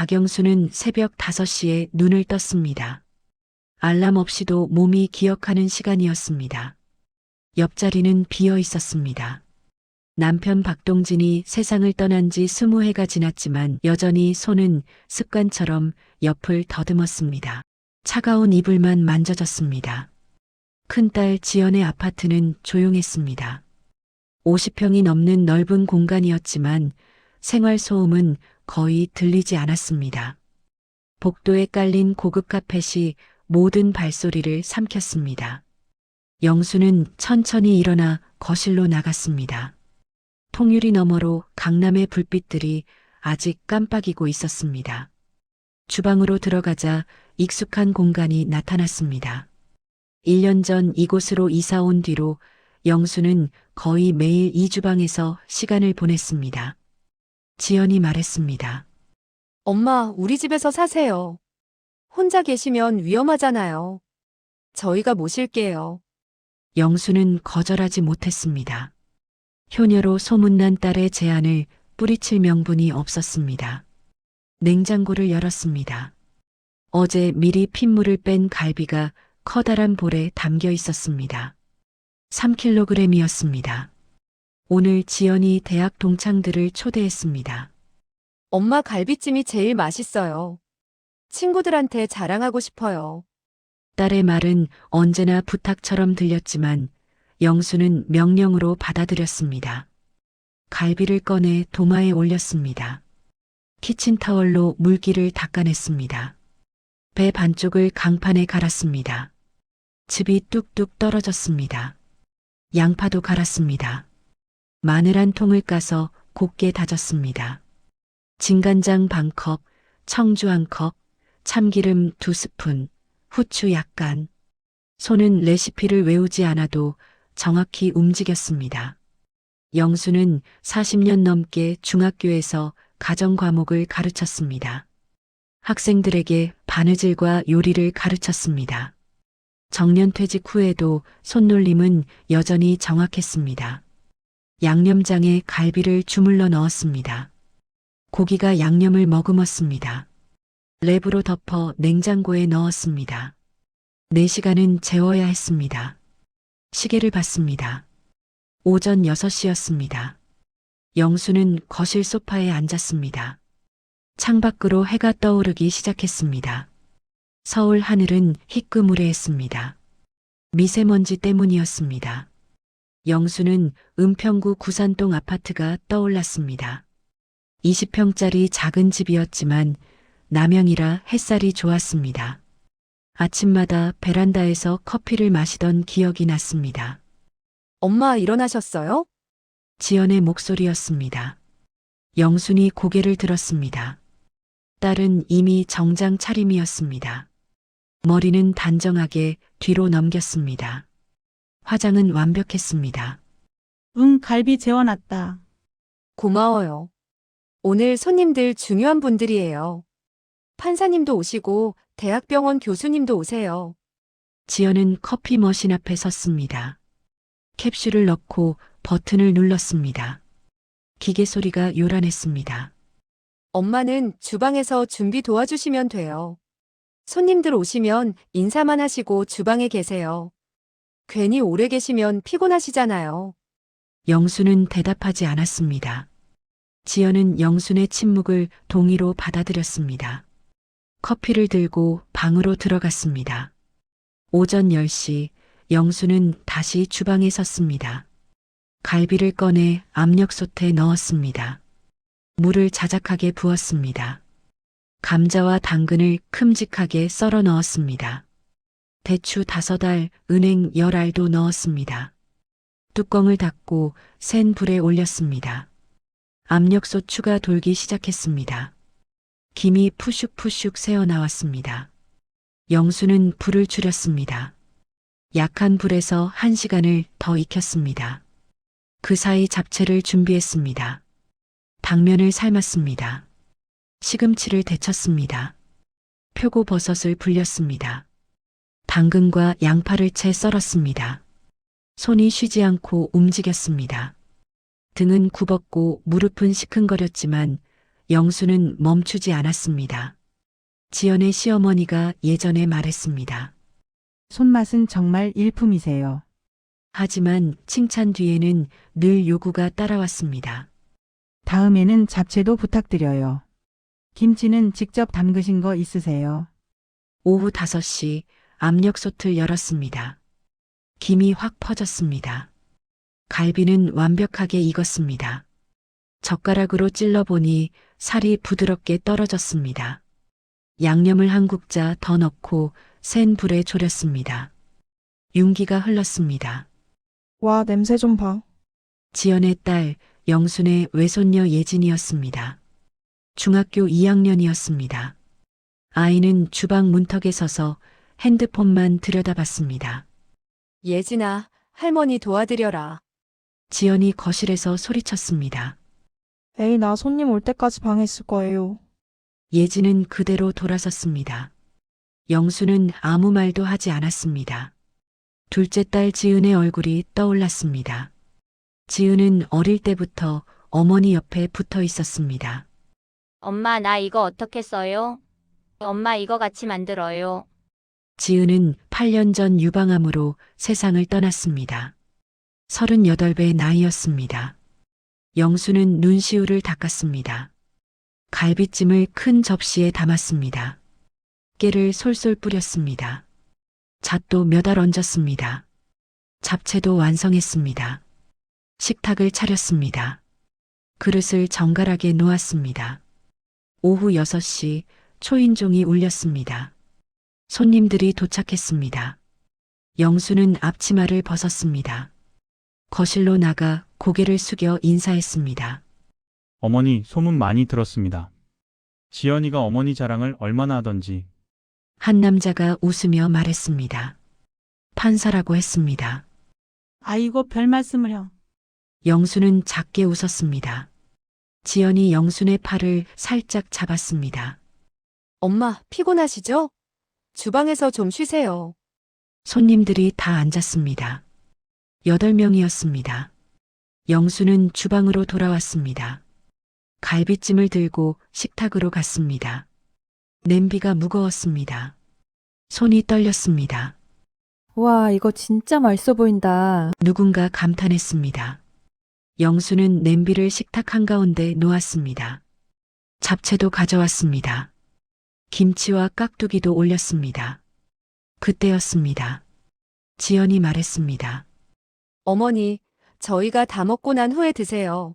박영수는 새벽 5시에 눈을 떴습니다. 알람 없이도 몸이 기억하는 시간이었습니다. 옆자리는 비어 있었습니다. 남편 박동진이 세상을 떠난 지 20해가 지났지만 여전히 손은 습관처럼 옆을 더듬었습니다. 차가운 이불만 만져졌습니다. 큰딸 지연의 아파트는 조용했습니다. 50평이 넘는 넓은 공간이었지만 생활소음은 거의 들리지 않았습니다. 복도에 깔린 고급 카펫이 모든 발소리를 삼켰습니다. 영수는 천천히 일어나 거실로 나갔습니다. 통유리 너머로 강남의 불빛들이 아직 깜빡이고 있었습니다. 주방으로 들어가자 익숙한 공간이 나타났습니다. 1년 전 이곳으로 이사 온 뒤로 영수는 거의 매일 이 주방에서 시간을 보냈습니다. 지연이 말했습니다. 엄마, 우리 집에서 사세요. 혼자 계시면 위험하잖아요. 저희가 모실게요. 영수는 거절하지 못했습니다. 효녀로 소문난 딸의 제안을 뿌리칠 명분이 없었습니다. 냉장고를 열었습니다. 어제 미리 핏물을 뺀 갈비가 커다란 볼에 담겨 있었습니다. 3kg이었습니다. 오늘 지연이 대학 동창들을 초대했습니다. 엄마 갈비찜이 제일 맛있어요. 친구들한테 자랑하고 싶어요. 딸의 말은 언제나 부탁처럼 들렸지만 영수는 명령으로 받아들였습니다. 갈비를 꺼내 도마에 올렸습니다. 키친타월로 물기를 닦아냈습니다. 배 반쪽을 강판에 갈았습니다. 즙이 뚝뚝 떨어졌습니다. 양파도 갈았습니다. 마늘 한 통을 까서 곱게 다졌습니다. 진간장 반컵, 청주 1컵, 참기름 2스푼, 후추 약간. 손은 레시피를 외우지 않아도 정확히 움직였습니다. 영수는 40년 넘게 중학교에서 가정 과목을 가르쳤습니다. 학생들에게 바느질과 요리를 가르쳤습니다. 정년퇴직 후에도 손놀림은 여전히 정확했습니다. 양념장에 갈비를 주물러 넣었습니다. 고기가 양념을 머금었습니다. 랩으로 덮어 냉장고에 넣었습니다. 4시간은 재워야 했습니다. 시계를 봤습니다. 오전 6시였습니다. 영수는 거실 소파에 앉았습니다. 창밖으로 해가 떠오르기 시작했습니다. 서울 하늘은 희끄무레했습니다. 미세먼지 때문이었습니다. 영수는 은평구 구산동 아파트가 떠올랐습니다. 20평짜리 작은 집이었지만 남향이라 햇살이 좋았습니다. 아침마다 베란다에서 커피를 마시던 기억이 났습니다. 엄마 일어나셨어요? 지연의 목소리였습니다. 영순이 고개를 들었습니다. 딸은 이미 정장 차림이었습니다. 머리는 단정하게 뒤로 넘겼습니다. 화장은 완벽했습니다. 응, 갈비 재워놨다. 고마워요. 오늘 손님들 중요한 분들이에요. 판사님도 오시고 대학병원 교수님도 오세요. 지연은 커피 머신 앞에 섰습니다. 캡슐을 넣고 버튼을 눌렀습니다. 기계 소리가 요란했습니다. 엄마는 주방에서 준비 도와주시면 돼요. 손님들 오시면 인사만 하시고 주방에 계세요. 괜히 오래 계시면 피곤하시잖아요. 영수는 대답하지 않았습니다. 지연은 영순의 침묵을 동의로 받아들였습니다. 커피를 들고 방으로 들어갔습니다. 오전 10시 영수는 다시 주방에 섰습니다. 갈비를 꺼내 압력솥에 넣었습니다. 물을 자작하게 부었습니다. 감자와 당근을 큼직하게 썰어 넣었습니다. 대추 5알, 은행 10알도 넣었습니다. 뚜껑을 닫고 센 불에 올렸습니다. 압력솥 추가 돌기 시작했습니다. 김이 푸슉푸슉 새어나왔습니다. 영수는 불을 줄였습니다. 약한 불에서 1시간을 더 익혔습니다. 그 사이 잡채를 준비했습니다. 당면을 삶았습니다. 시금치를 데쳤습니다. 표고버섯을 불렸습니다. 당근과 양파를 채 썰었습니다. 손이 쉬지 않고 움직였습니다. 등은 굽었고 무릎은 시큰거렸지만 영수는 멈추지 않았습니다. 지연의 시어머니가 예전에 말했습니다. 손맛은 정말 일품이세요. 하지만 칭찬 뒤에는 늘 요구가 따라왔습니다. 다음에는 잡채도 부탁드려요. 김치는 직접 담그신 거 있으세요? 오후 5시 압력솥을 열었습니다. 김이 확 퍼졌습니다. 갈비는 완벽하게 익었습니다. 젓가락으로 찔러보니 살이 부드럽게 떨어졌습니다. 양념을 한 국자 더 넣고 센 불에 졸였습니다. 윤기가 흘렀습니다. 와, 냄새 좀 봐. 지연의 딸 영순의 외손녀 예진이었습니다. 중학교 2학년이었습니다. 아이는 주방 문턱에 서서 핸드폰만 들여다봤습니다. 예진아, 할머니 도와드려라. 지연이 거실에서 소리쳤습니다. 에이, 나 손님 올 때까지 방에 있을 거예요. 예진은 그대로 돌아섰습니다. 영수는 아무 말도 하지 않았습니다. 둘째 딸 지은의 얼굴이 떠올랐습니다. 지은은 어릴 때부터 어머니 옆에 붙어 있었습니다. 엄마, 나 이거 어떻게 써요? 엄마, 이거 같이 만들어요. 지은은 8년 전 유방암으로 세상을 떠났습니다. 38배 나이였습니다. 영수는 눈시울을 닦았습니다. 갈비찜을 큰 접시에 담았습니다. 깨를 솔솔 뿌렸습니다. 잣도 몇 알 얹었습니다. 잡채도 완성했습니다. 식탁을 차렸습니다. 그릇을 정갈하게 놓았습니다. 오후 6시 초인종이 울렸습니다. 손님들이 도착했습니다. 영수는 앞치마를 벗었습니다. 거실로 나가 고개를 숙여 인사했습니다. 어머니, 소문 많이 들었습니다. 지연이가 어머니 자랑을 얼마나 하던지. 한 남자가 웃으며 말했습니다. 판사라고 했습니다. 아이고, 별 말씀을 형. 영수는 작게 웃었습니다. 지연이 영순의 팔을 살짝 잡았습니다. 엄마, 피곤하시죠? 주방에서 좀 쉬세요. 손님들이 다 앉았습니다. 8명이었습니다. 영수는 주방으로 돌아왔습니다. 갈비찜을 들고 식탁으로 갔습니다. 냄비가 무거웠습니다. 손이 떨렸습니다. 와, 이거 진짜 맛있어 보인다. 누군가 감탄했습니다. 영수는 냄비를 식탁 한가운데 놓았습니다. 잡채도 가져왔습니다. 김치와 깍두기도 올렸습니다. 그때였습니다. 지연이 말했습니다. 어머니, 저희가 다 먹고 난 후에 드세요.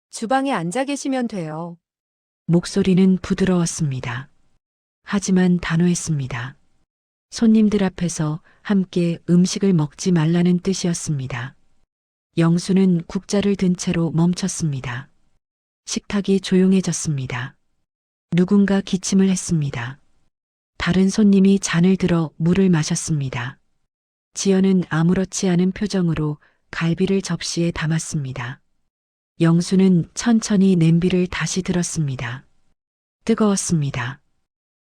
주방에 앉아 계시면 돼요. 목소리는 부드러웠습니다. 하지만 단호했습니다. 손님들 앞에서 함께 음식을 먹지 말라는 뜻이었습니다. 영수는 국자를 든 채로 멈췄습니다. 식탁이 조용해졌습니다. 누군가 기침을 했습니다. 다른 손님이 잔을 들어 물을 마셨습니다. 지연은 아무렇지 않은 표정으로 갈비를 접시에 담았습니다. 영수는 천천히 냄비를 다시 들었습니다. 뜨거웠습니다.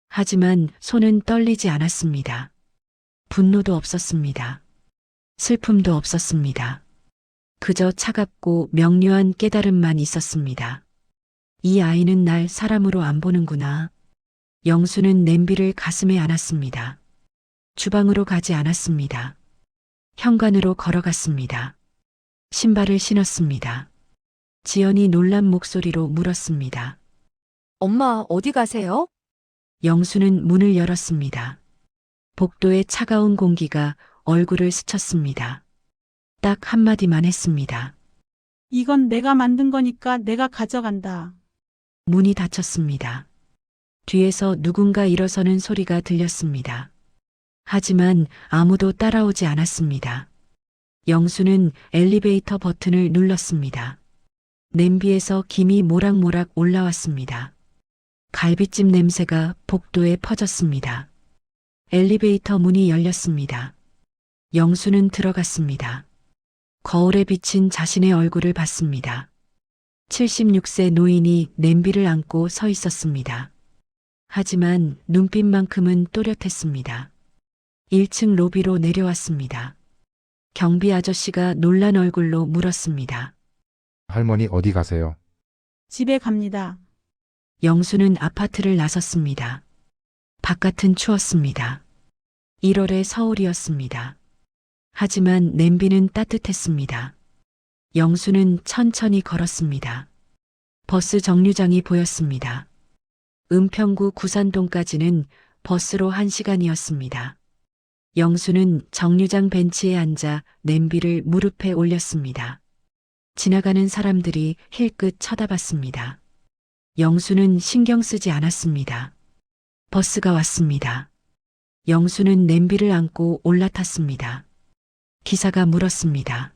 하지만 손은 떨리지 않았습니다. 분노도 없었습니다. 슬픔도 없었습니다. 그저 차갑고 명료한 깨달음만 있었습니다. 이 아이는 날 사람으로 안 보는구나. 영수는 냄비를 가슴에 안았습니다. 주방으로 가지 않았습니다. 현관으로 걸어갔습니다. 신발을 신었습니다. 지연이 놀란 목소리로 물었습니다. 엄마, 어디 가세요? 영수는 문을 열었습니다. 복도의 차가운 공기가 얼굴을 스쳤습니다. 딱 한마디만 했습니다. 이건 내가 만든 거니까 내가 가져간다. 문이 닫혔습니다. 뒤에서 누군가 일어서는 소리가 들렸습니다. 하지만 아무도 따라오지 않았습니다. 영수는 엘리베이터 버튼을 눌렀습니다. 냄비에서 김이 모락모락 올라왔습니다. 갈비찜 냄새가 복도에 퍼졌습니다. 엘리베이터 문이 열렸습니다. 영수는 들어갔습니다. 거울에 비친 자신의 얼굴을 봤습니다. 76세 노인이 냄비를 안고 서 있었습니다. 하지만 눈빛만큼은 또렷했습니다. 1층 로비로 내려왔습니다. 경비 아저씨가 놀란 얼굴로 물었습니다. 할머니 어디 가세요? 집에 갑니다. 영수는 아파트를 나섰습니다. 바깥은 추웠습니다. 1월의 서울이었습니다. 하지만 냄비는 따뜻했습니다. 영수는 천천히 걸었습니다. 버스 정류장이 보였습니다. 은평구 구산동까지는 버스로 1시간이었습니다. 영수는 정류장 벤치에 앉아 냄비를 무릎에 올렸습니다. 지나가는 사람들이 힐끗 쳐다봤습니다. 영수는 신경 쓰지 않았습니다. 버스가 왔습니다. 영수는 냄비를 안고 올라탔습니다. 기사가 물었습니다.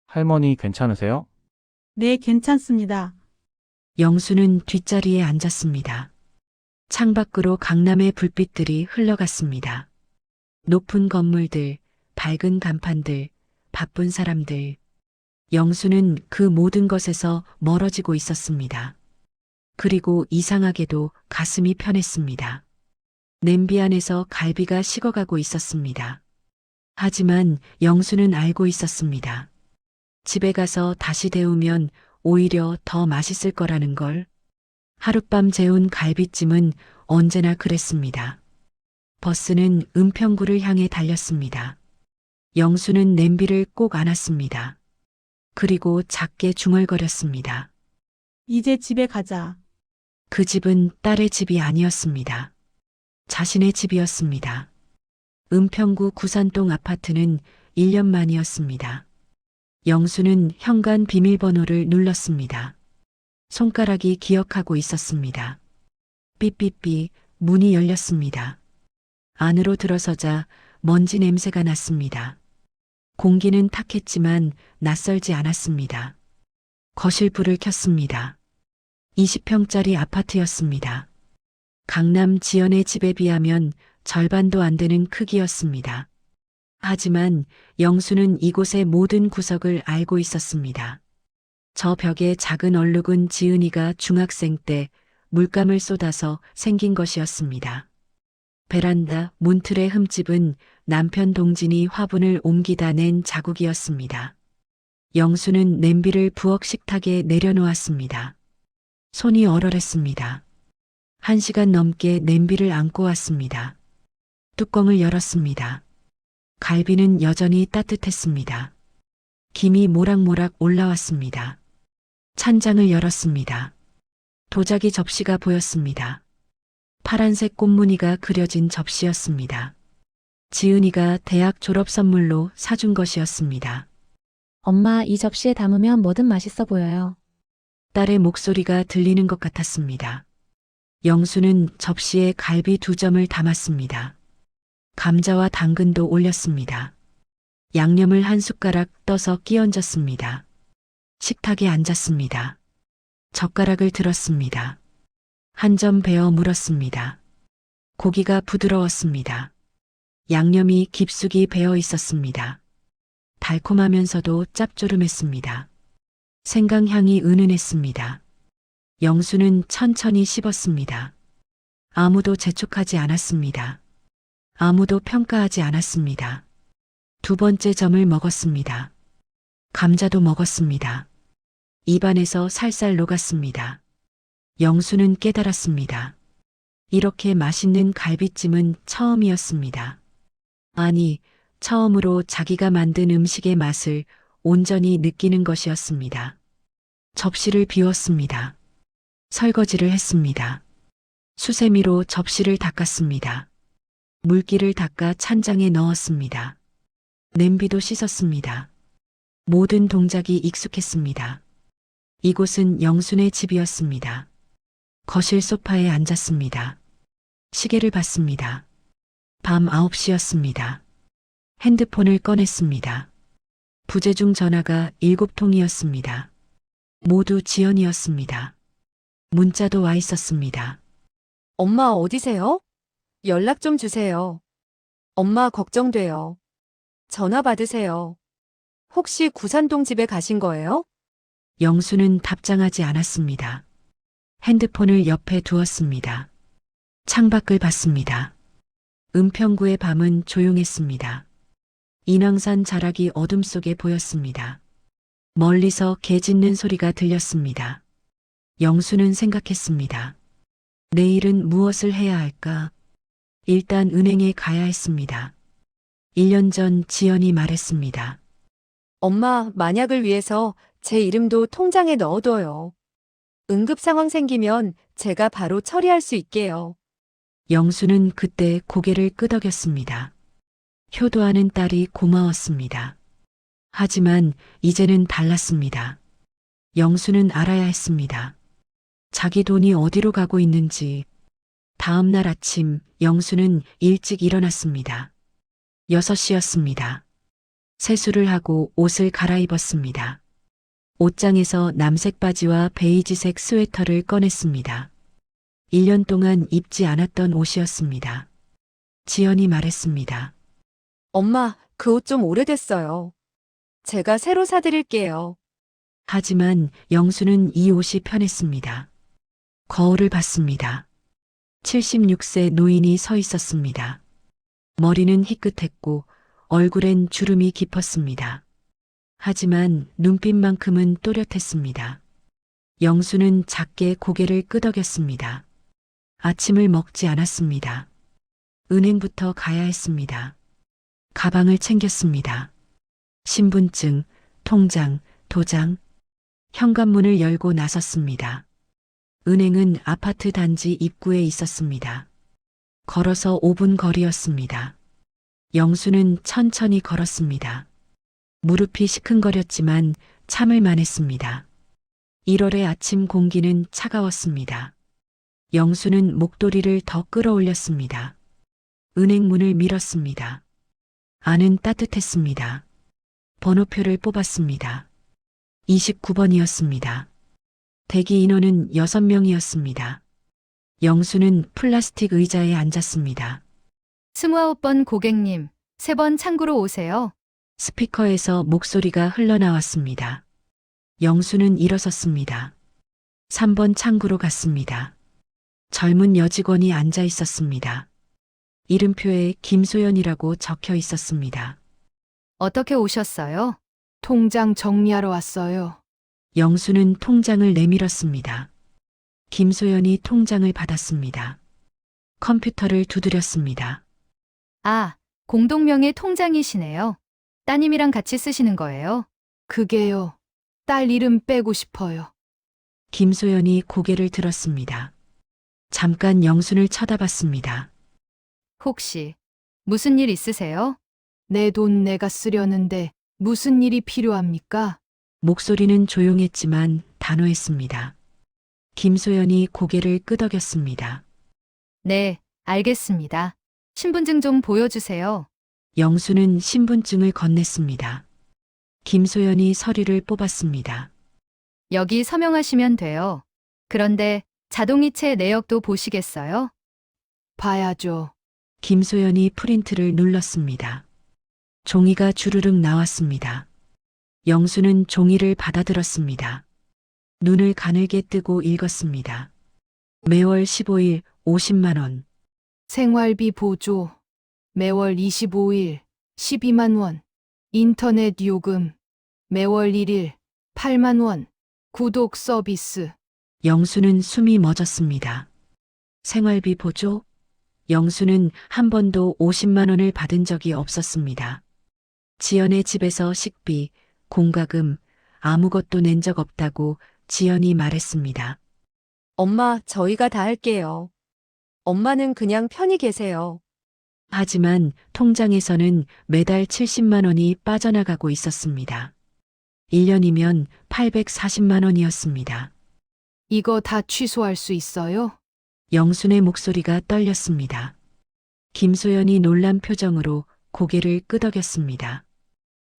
할머니 괜찮으세요? 네, 괜찮습니다. 영수는 뒷자리에 앉았습니다. 창밖으로 강남의 불빛들이 흘러갔습니다. 높은 건물들, 밝은 간판들, 바쁜 사람들. 영수는 그 모든 것에서 멀어지고 있었습니다. 그리고 이상하게도 가슴이 편했습니다. 냄비 안에서 갈비가 식어가고 있었습니다. 하지만 영수는 알고 있었습니다. 집에 가서 다시 데우면 오히려 더 맛있을 거라는 걸. 하룻밤 재운 갈비찜은 언제나 그랬습니다. 버스는 은평구를 향해 달렸습니다. 영수는 냄비를 꼭 안았습니다. 그리고 작게 중얼거렸습니다. 이제 집에 가자. 그 집은 딸의 집이 아니었습니다. 자신의 집이었습니다. 은평구 구산동 아파트는 1년 만이었습니다. 영수는 현관 비밀번호를 눌렀습니다. 손가락이 기억하고 있었습니다. 삐삐삐 문이 열렸습니다. 안으로 들어서자 먼지 냄새가 났습니다. 공기는 탁했지만 낯설지 않았습니다. 거실 불을 켰습니다. 20평짜리 아파트였습니다. 강남 지연의 집에 비하면 절반도 안 되는 크기였습니다. 하지만 영수는 이곳의 모든 구석을 알고 있었습니다. 저 벽에 작은 얼룩은 지은이가 중학생 때 물감을 쏟아서 생긴 것이었습니다. 베란다 문틀의 흠집은 남편 동진이 화분을 옮기다 낸 자국이었습니다. 영수는 냄비를 부엌 식탁에 내려놓았습니다. 손이 얼얼했습니다. 1시간 넘게 냄비를 안고 왔습니다. 뚜껑을 열었습니다. 갈비는 여전히 따뜻했습니다. 김이 모락모락 올라왔습니다. 찬장을 열었습니다. 도자기 접시가 보였습니다. 파란색 꽃무늬가 그려진 접시였습니다. 지은이가 대학 졸업 선물로 사준 것이었습니다. 엄마, 이 접시에 담으면 뭐든 맛있어 보여요. 딸의 목소리가 들리는 것 같았습니다. 영수는 접시에 갈비 2점을 담았습니다. 감자와 당근도 올렸습니다. 양념을 한 숟가락 떠서 끼얹었습니다. 식탁에 앉았습니다. 젓가락을 들었습니다. 한 점 베어 물었습니다. 고기가 부드러웠습니다. 양념이 깊숙이 배어 있었습니다. 달콤하면서도 짭조름했습니다. 생강향이 은은했습니다. 영수는 천천히 씹었습니다. 아무도 재촉하지 않았습니다. 아무도 평가하지 않았습니다. 2번째 점을 먹었습니다. 감자도 먹었습니다. 입안에서 살살 녹았습니다. 영수는 깨달았습니다. 이렇게 맛있는 갈비찜은 처음이었습니다. 아니, 처음으로 자기가 만든 음식의 맛을 온전히 느끼는 것이었습니다. 접시를 비웠습니다. 설거지를 했습니다. 수세미로 접시를 닦았습니다. 물기를 닦아 찬장에 넣었습니다. 냄비도 씻었습니다. 모든 동작이 익숙했습니다. 이곳은 영순의 집이었습니다. 거실 소파에 앉았습니다. 시계를 봤습니다. 밤 9시였습니다. 핸드폰을 꺼냈습니다. 부재중 전화가 7통이었습니다. 모두 지연이었습니다. 문자도 와 있었습니다. 엄마 어디세요? 연락 좀 주세요. 엄마 걱정돼요. 전화 받으세요. 혹시 구산동 집에 가신 거예요? 영수는 답장하지 않았습니다. 핸드폰을 옆에 두었습니다. 창밖을 봤습니다. 은평구의 밤은 조용했습니다. 인왕산 자락이 어둠 속에 보였습니다. 멀리서 개 짖는 소리가 들렸습니다. 영수는 생각했습니다. 내일은 무엇을 해야 할까? 일단 은행에 가야 했습니다. 1년 전 지연이 말했습니다. 엄마, 만약을 위해서 제 이름도 통장에 넣어둬요. 응급 상황 생기면 제가 바로 처리할 수 있게요. 영수는 그때 고개를 끄덕였습니다. 효도하는 딸이 고마웠습니다. 하지만 이제는 달랐습니다. 영수는 알아야 했습니다. 자기 돈이 어디로 가고 있는지. 다음 날 아침 영수는 일찍 일어났습니다. 6시였습니다. 세수를 하고 옷을 갈아입었습니다. 옷장에서 남색 바지와 베이지색 스웨터를 꺼냈습니다. 1년 동안 입지 않았던 옷이었습니다. 지연이 말했습니다. 엄마, 그 옷 좀 오래됐어요. 제가 새로 사드릴게요. 하지만 영수는 이 옷이 편했습니다. 거울을 봤습니다. 76세 노인이 서 있었습니다. 머리는 희끗했고 얼굴엔 주름이 깊었습니다. 하지만 눈빛만큼은 또렷했습니다. 영수는 작게 고개를 끄덕였습니다. 아침을 먹지 않았습니다. 은행부터 가야 했습니다. 가방을 챙겼습니다. 신분증, 통장, 도장, 현관문을 열고 나섰습니다. 은행은 아파트 단지 입구에 있었습니다. 걸어서 5분 거리였습니다. 영수는 천천히 걸었습니다. 무릎이 시큰거렸지만 참을 만했습니다. 1월의 아침 공기는 차가웠습니다. 영수는 목도리를 더 끌어올렸습니다. 은행 문을 밀었습니다. 안은 따뜻했습니다. 번호표를 뽑았습니다. 29번이었습니다. 대기 인원은 6명이었습니다. 영수는 플라스틱 의자에 앉았습니다. 29번 고객님, 3번 창구로 오세요. 스피커에서 목소리가 흘러나왔습니다. 영수는 일어섰습니다. 3번 창구로 갔습니다. 젊은 여직원이 앉아 있었습니다. 이름표에 김소연이라고 적혀 있었습니다. 어떻게 오셨어요? 통장 정리하러 왔어요. 영수는 통장을 내밀었습니다. 김소연이 통장을 받았습니다. 컴퓨터를 두드렸습니다. 아, 공동명의 통장이시네요. 따님이랑 같이 쓰시는 거예요? 그게요. 딸 이름 빼고 싶어요. 김소연이 고개를 들었습니다. 잠깐 영순을 쳐다봤습니다. 혹시 무슨 일 있으세요? 내 돈 내가 쓰려는데 무슨 일이 필요합니까? 목소리는 조용했지만 단호했습니다. 김소연이 고개를 끄덕였습니다. 네, 알겠습니다. 신분증 좀 보여주세요. 영수는 신분증을 건넸습니다. 김소연이 서류를 뽑았습니다. 여기 서명하시면 돼요. 그런데 자동이체 내역도 보시겠어요? 봐야죠. 김소연이 프린트를 눌렀습니다. 종이가 주르륵 나왔습니다. 영수는 종이를 받아들었습니다. 눈을 가늘게 뜨고 읽었습니다. 매월 15일 50만 원. 생활비 보조. 매월 25일 12만 원. 인터넷 요금. 매월 1일 8만 원. 구독 서비스. 영수는 숨이 멎었습니다. 생활비 보조? 영수는 한 번도 50만 원을 받은 적이 없었습니다. 지연의 집에서 식비, 공과금, 아무것도 낸 적 없다고 지연이 말했습니다. 엄마, 저희가 다 할게요. 엄마는 그냥 편히 계세요. 하지만 통장에서는 매달 70만 원이 빠져나가고 있었습니다. 1년이면 840만 원이었습니다. 이거 다 취소할 수 있어요? 영순의 목소리가 떨렸습니다. 김소연이 놀란 표정으로 고개를 끄덕였습니다.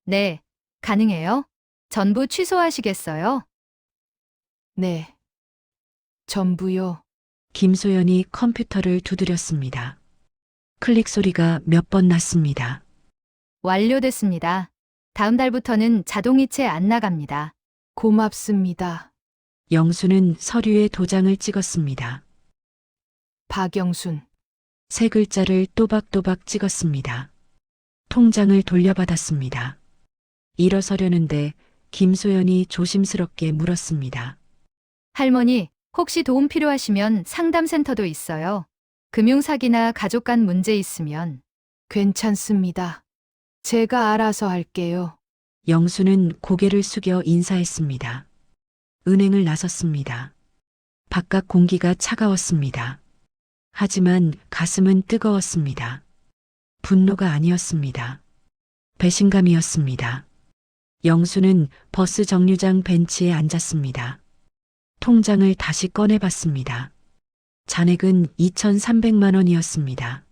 네, 가능해요? 전부 취소하시겠어요? 네. 전부요. 김소연이 컴퓨터를 두드렸습니다. 클릭 소리가 몇 번 났습니다. 완료됐습니다. 다음 달부터는 자동이체 안 나갑니다. 고맙습니다. 영수는 서류에 도장을 찍었습니다. 박영순. 세 글자를 또박또박 찍었습니다. 통장을 돌려받았습니다. 일어서려는데 김소연이 조심스럽게 물었습니다. 할머니, 혹시 도움 필요하시면 상담센터도 있어요. 금융사기나 가족 간 문제 있으면. 괜찮습니다. 제가 알아서 할게요. 영수는 고개를 숙여 인사했습니다. 은행을 나섰습니다. 바깥 공기가 차가웠습니다. 하지만 가슴은 뜨거웠습니다. 분노가 아니었습니다. 배신감이었습니다. 영수는 버스 정류장 벤치에 앉았습니다. 통장을 다시 꺼내봤습니다. 잔액은 2,300만 원이었습니다.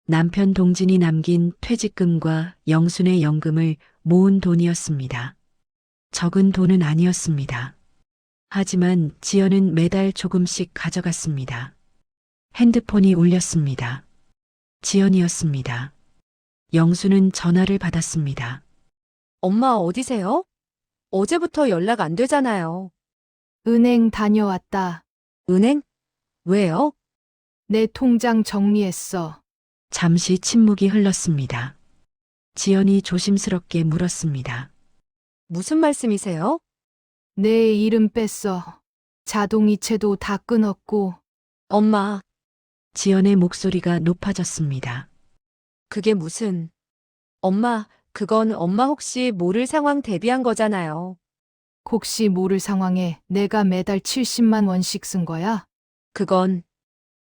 남편 동진이 남긴 퇴직금과 영순의 연금을 모은 돈이었습니다. 적은 돈은 아니었습니다. 하지만 지연은 매달 조금씩 가져갔습니다. 핸드폰이 울렸습니다. 지연이었습니다. 영수는 전화를 받았습니다. 엄마 어디세요? 어제부터 연락 안 되잖아요. 은행 다녀왔다. 은행? 왜요? 내 통장 정리했어. 잠시 침묵이 흘렀습니다. 지연이 조심스럽게 물었습니다. 무슨 말씀이세요? 내 이름 뺐어. 자동이체도 다 끊었고. 엄마, 지연의 목소리가 높아졌습니다. 그게 무슨... 엄마, 그건 엄마 혹시 모를 상황 대비한 거잖아요. 혹시 모를 상황에 내가 매달 70만 원씩 쓴 거야? 그건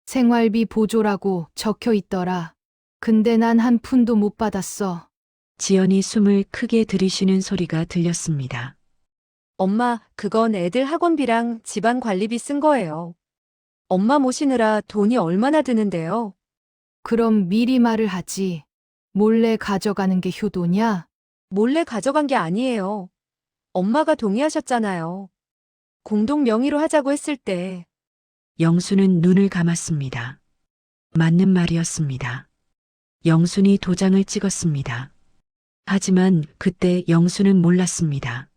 생활비 보조라고 적혀 있더라. 근데 난 한 푼도 못 받았어. 지연이 숨을 크게 들이쉬는 소리가 들렸습니다. 엄마, 그건 애들 학원비랑 집안 관리비 쓴 거예요. 엄마 모시느라 돈이 얼마나 드는데요. 그럼 미리 말을 하지. 몰래 가져가는 게 효도냐? 몰래 가져간 게 아니에요. 엄마가 동의하셨잖아요. 공동 명의로 하자고 했을 때. 영수는 눈을 감았습니다. 맞는 말이었습니다. 영순이 도장을 찍었습니다. 하지만 그때 영수는 몰랐습니다.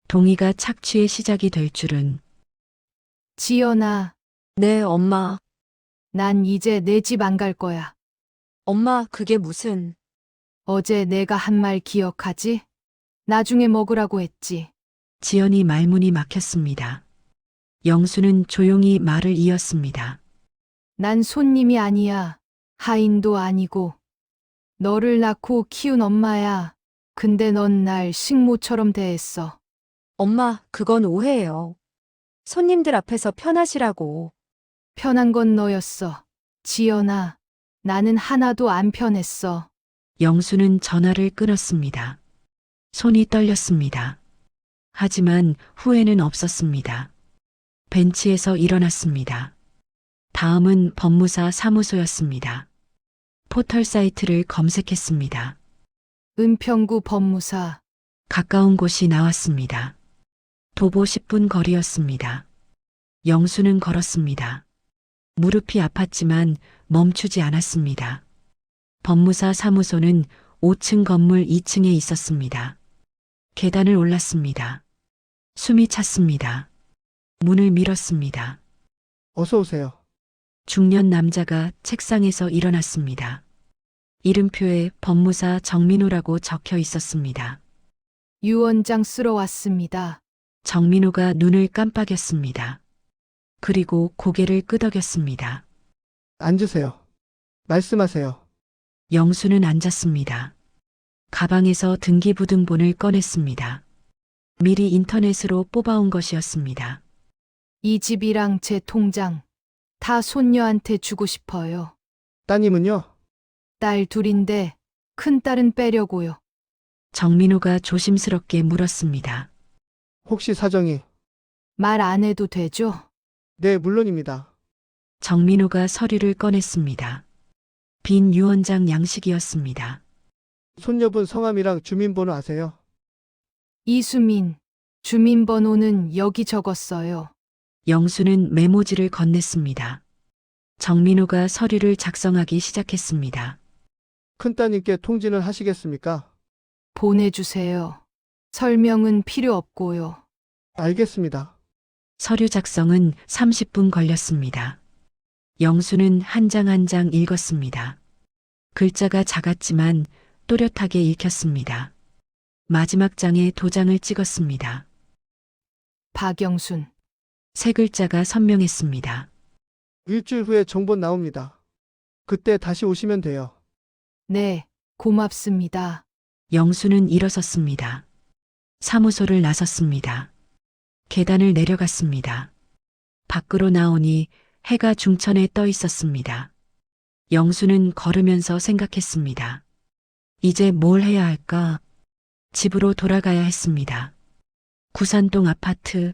동의가 착취의 시작이 될 줄은. 지연아, 네, 엄마. 난 이제 내 집 안 갈 거야. 엄마, 그게 무슨... 어제 내가 한 말 기억하지? 나중에 먹으라고 했지. 지연이 말문이 막혔습니다. 영수는 조용히 말을 이었습니다. 난 손님이 아니야. 하인도 아니고. 너를 낳고 키운 엄마야. 근데 넌 날 식모처럼 대했어. 엄마, 그건 오해예요. 손님들 앞에서 편하시라고. 편한 건 너였어. 지연아, 나는 하나도 안 편했어. 영수는 전화를 끊었습니다. 손이 떨렸습니다. 하지만 후회는 없었습니다. 벤치에서 일어났습니다. 다음은 법무사 사무소였습니다. 포털 사이트를 검색했습니다. 은평구 법무사. 가까운 곳이 나왔습니다. 도보 10분 거리였습니다. 영수는 걸었습니다. 무릎이 아팠지만 멈추지 않았습니다. 법무사 사무소는 5층 건물 2층에 있었습니다. 계단을 올랐습니다. 숨이 찼습니다. 문을 밀었습니다. 어서 오세요. 중년 남자가 책상에서 일어났습니다. 이름표에 법무사 정민호라고 적혀 있었습니다. 유 원장 쓰러 왔습니다. 정민호가 눈을 깜빡였습니다. 그리고 고개를 끄덕였습니다. 앉으세요. 말씀하세요. 영수는 앉았습니다. 가방에서 등기부등본을 꺼냈습니다. 미리 인터넷으로 뽑아온 것이었습니다. 이 집이랑 제 통장 다 손녀한테 주고 싶어요. 따님은요? 딸 둘인데 큰딸은 빼려고요. 정민호가 조심스럽게 물었습니다. 혹시 사정이? 말 안 해도 되죠? 네, 물론입니다. 정민호가 서류를 꺼냈습니다. 빈 유언장 양식이었습니다. 손녀분 성함이랑 주민번호 아세요? 이수민. 주민번호는 여기 적었어요. 영수는 메모지를 건넸습니다. 정민호가 서류를 작성하기 시작했습니다. 큰따님께 통지는 하시겠습니까? 보내주세요. 설명은 필요 없고요. 알겠습니다. 서류 작성은 30분 걸렸습니다. 영수는 한 장 한 장 읽었습니다. 글자가 작았지만 또렷하게 읽혔습니다. 마지막 장에 도장을 찍었습니다. 박영순. 세 글자가 선명했습니다. 일주일 후에 정보 나옵니다. 그때 다시 오시면 돼요. 네, 고맙습니다. 영수는 일어섰습니다. 사무소를 나섰습니다. 계단을 내려갔습니다. 밖으로 나오니 해가 중천에 떠 있었습니다. 영수는 걸으면서 생각했습니다. 이제 뭘 해야 할까? 집으로 돌아가야 했습니다. 구산동 아파트.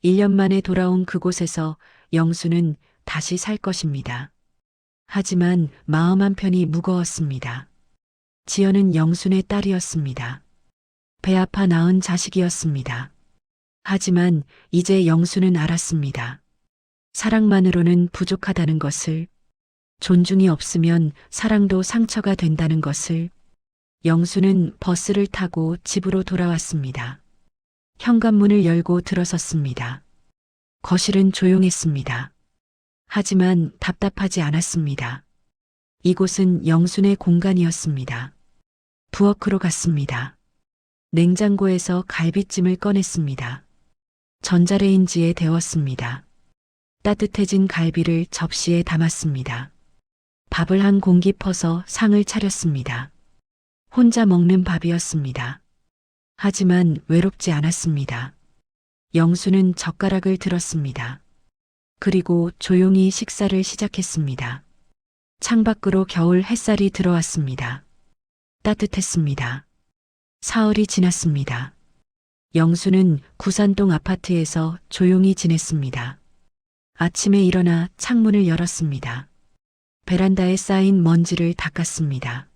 1년 만에 돌아온 그곳에서 영수는 다시 살 것입니다. 하지만 마음 한편이 무거웠습니다. 지연은 영순의 딸이었습니다. 배 아파 낳은 자식이었습니다. 하지만 이제 영수는 알았습니다. 사랑만으로는 부족하다는 것을, 존중이 없으면 사랑도 상처가 된다는 것을. 영수는 버스를 타고 집으로 돌아왔습니다. 현관문을 열고 들어섰습니다. 거실은 조용했습니다. 하지만 답답하지 않았습니다. 이곳은 영순의 공간이었습니다. 부엌으로 갔습니다. 냉장고에서 갈비찜을 꺼냈습니다. 전자레인지에 데웠습니다. 따뜻해진 갈비를 접시에 담았습니다. 밥을 한 공기 퍼서 상을 차렸습니다. 혼자 먹는 밥이었습니다. 하지만 외롭지 않았습니다. 영수는 젓가락을 들었습니다. 그리고 조용히 식사를 시작했습니다. 창밖으로 겨울 햇살이 들어왔습니다. 따뜻했습니다. 사흘이 지났습니다. 영수는 구산동 아파트에서 조용히 지냈습니다. 아침에 일어나 창문을 열었습니다. 베란다에 쌓인 먼지를 닦았습니다.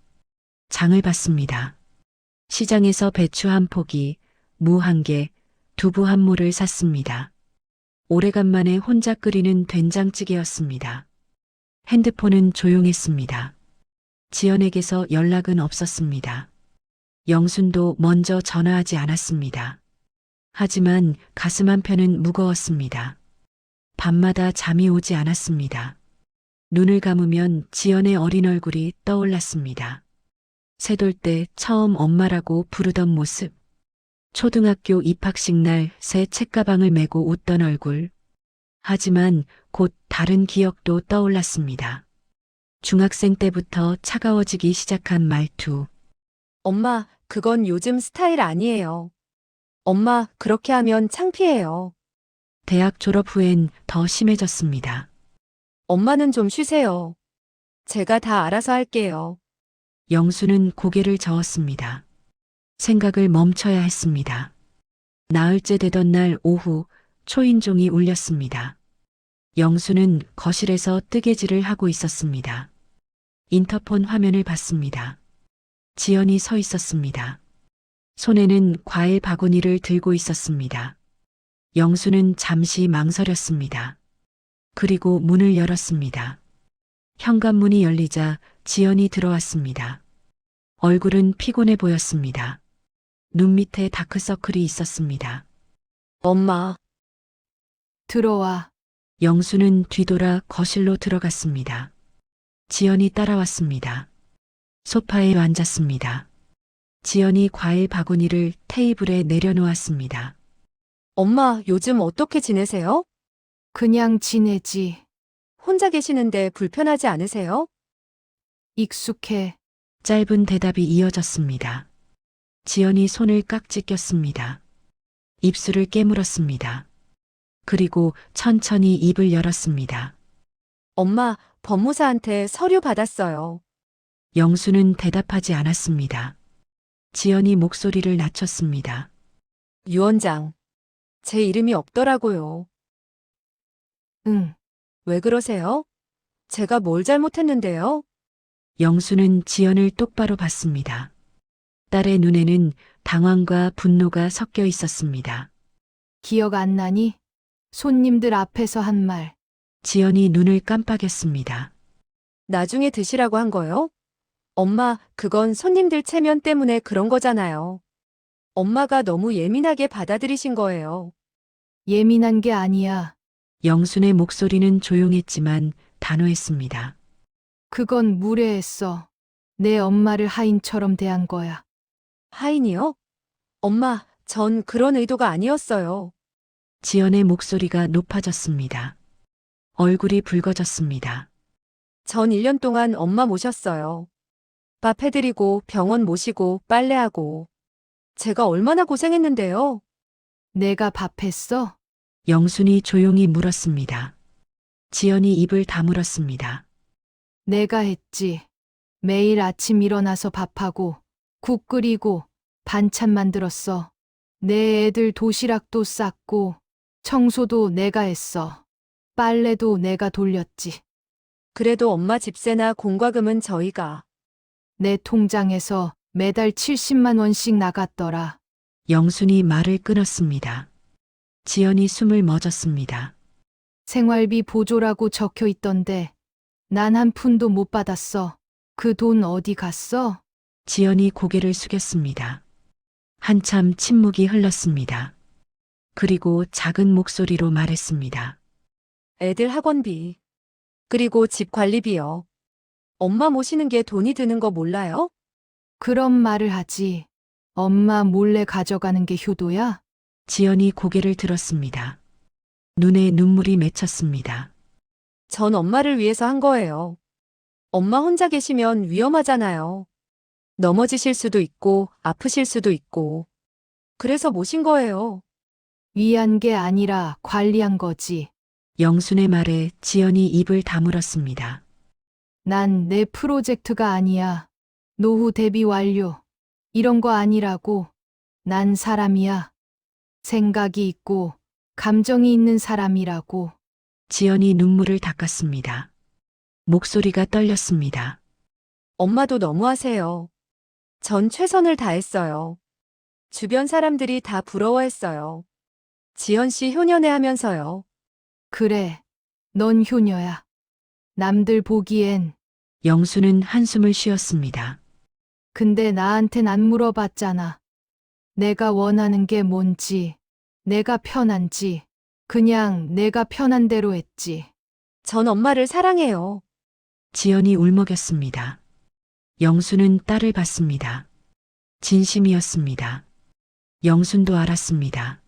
장을 봤습니다. 시장에서 배추 한 포기, 무 한 개, 두부 한 모를 샀습니다. 오래간만에 혼자 끓이는 된장찌개였습니다. 핸드폰은 조용했습니다. 지연에게서 연락은 없었습니다. 영순도 먼저 전화하지 않았습니다. 하지만 가슴 한편은 무거웠습니다. 밤마다 잠이 오지 않았습니다. 눈을 감으면 지연의 어린 얼굴이 떠올랐습니다. 새돌 때 처음 엄마라고 부르던 모습. 초등학교 입학식 날 새 책가방을 메고 웃던 얼굴. 하지만 곧 다른 기억도 떠올랐습니다. 중학생 때부터 차가워지기 시작한 말투. 엄마, 그건 요즘 스타일 아니에요. 엄마, 그렇게 하면 창피해요. 대학 졸업 후엔 더 심해졌습니다. 엄마는 좀 쉬세요. 제가 다 알아서 할게요. 영수는 고개를 저었습니다. 생각을 멈춰야 했습니다. 나흘째 되던 날 오후 초인종이 울렸습니다. 영수는 거실에서 뜨개질을 하고 있었습니다. 인터폰 화면을 봤습니다. 지연이 서 있었습니다. 손에는 과일 바구니를 들고 있었습니다. 영수는 잠시 망설였습니다. 그리고 문을 열었습니다. 현관문이 열리자 지연이 들어왔습니다. 얼굴은 피곤해 보였습니다. 눈 밑에 다크서클이 있었습니다. 엄마, 들어와. 영수는 뒤돌아 거실로 들어갔습니다. 지연이 따라왔습니다. 소파에 앉았습니다. 지연이 과일 바구니를 테이블에 내려놓았습니다. 엄마, 요즘 어떻게 지내세요? 그냥 지내지. 혼자 계시는데 불편하지 않으세요? 익숙해. 짧은 대답이 이어졌습니다. 지연이 손을 깍지 꼈습니다. 입술을 깨물었습니다. 그리고 천천히 입을 열었습니다. 엄마, 법무사한테 서류 받았어요. 영수는 대답하지 않았습니다. 지연이 목소리를 낮췄습니다. 유원장, 제 이름이 없더라고요. 응. 왜 그러세요? 제가 뭘 잘못했는데요? 영수는 지연을 똑바로 봤습니다. 딸의 눈에는 당황과 분노가 섞여 있었습니다. 기억 안 나니? 손님들 앞에서 한 말. 지연이 눈을 깜빡였습니다. 나중에 드시라고 한 거요? 엄마, 그건 손님들 체면 때문에 그런 거잖아요. 엄마가 너무 예민하게 받아들이신 거예요. 예민한 게 아니야. 영순의 목소리는 조용했지만 단호했습니다. 그건 무례했어. 내 엄마를 하인처럼 대한 거야. 하인이요? 엄마, 전 그런 의도가 아니었어요. 지연의 목소리가 높아졌습니다. 얼굴이 붉어졌습니다. 전 1년 동안 엄마 모셨어요. 밥 해드리고 병원 모시고 빨래하고. 제가 얼마나 고생했는데요. 내가 밥 했어? 영순이 조용히 물었습니다. 지연이 입을 다물었습니다. 내가 했지. 매일 아침 일어나서 밥하고, 국 끓이고, 반찬 만들었어. 내 애들 도시락도 쌌고, 청소도 내가 했어. 빨래도 내가 돌렸지. 그래도 엄마 집세나 공과금은 저희가. 내 통장에서 매달 70만 원씩 나갔더라. 영순이 말을 끊었습니다. 지연이 숨을 멎었습니다. 생활비 보조라고 적혀 있던데, 난 한 푼도 못 받았어. 그 돈 어디 갔어? 지연이 고개를 숙였습니다. 한참 침묵이 흘렀습니다. 그리고 작은 목소리로 말했습니다. 애들 학원비. 그리고 집 관리비요. 엄마 모시는 게 돈이 드는 거 몰라요? 그런 말을 하지. 엄마 몰래 가져가는 게 효도야? 지연이 고개를 들었습니다. 눈에 눈물이 맺혔습니다. 전 엄마를 위해서 한 거예요. 엄마 혼자 계시면 위험하잖아요. 넘어지실 수도 있고 아프실 수도 있고. 그래서 모신 거예요. 위한 게 아니라 관리한 거지. 영순의 말에 지연이 입을 다물었습니다. 난 내 프로젝트가 아니야. 노후 대비 완료. 이런 거 아니라고. 난 사람이야. 생각이 있고, 감정이 있는 사람이라고. 지연이 눈물을 닦았습니다. 목소리가 떨렸습니다. 엄마도 너무하세요. 전 최선을 다했어요. 주변 사람들이 다 부러워했어요. 지연 씨 효녀네 하면서요. 그래. 넌 효녀야. 남들 보기엔. 영수는 한숨을 쉬었습니다. 근데 나한텐 안 물어봤잖아. 내가 원하는 게 뭔지, 내가 편한지, 그냥 내가 편한 대로 했지. 전 엄마를 사랑해요. 지연이 울먹였습니다. 영수는 딸을 봤습니다. 진심이었습니다. 영순도 알았습니다.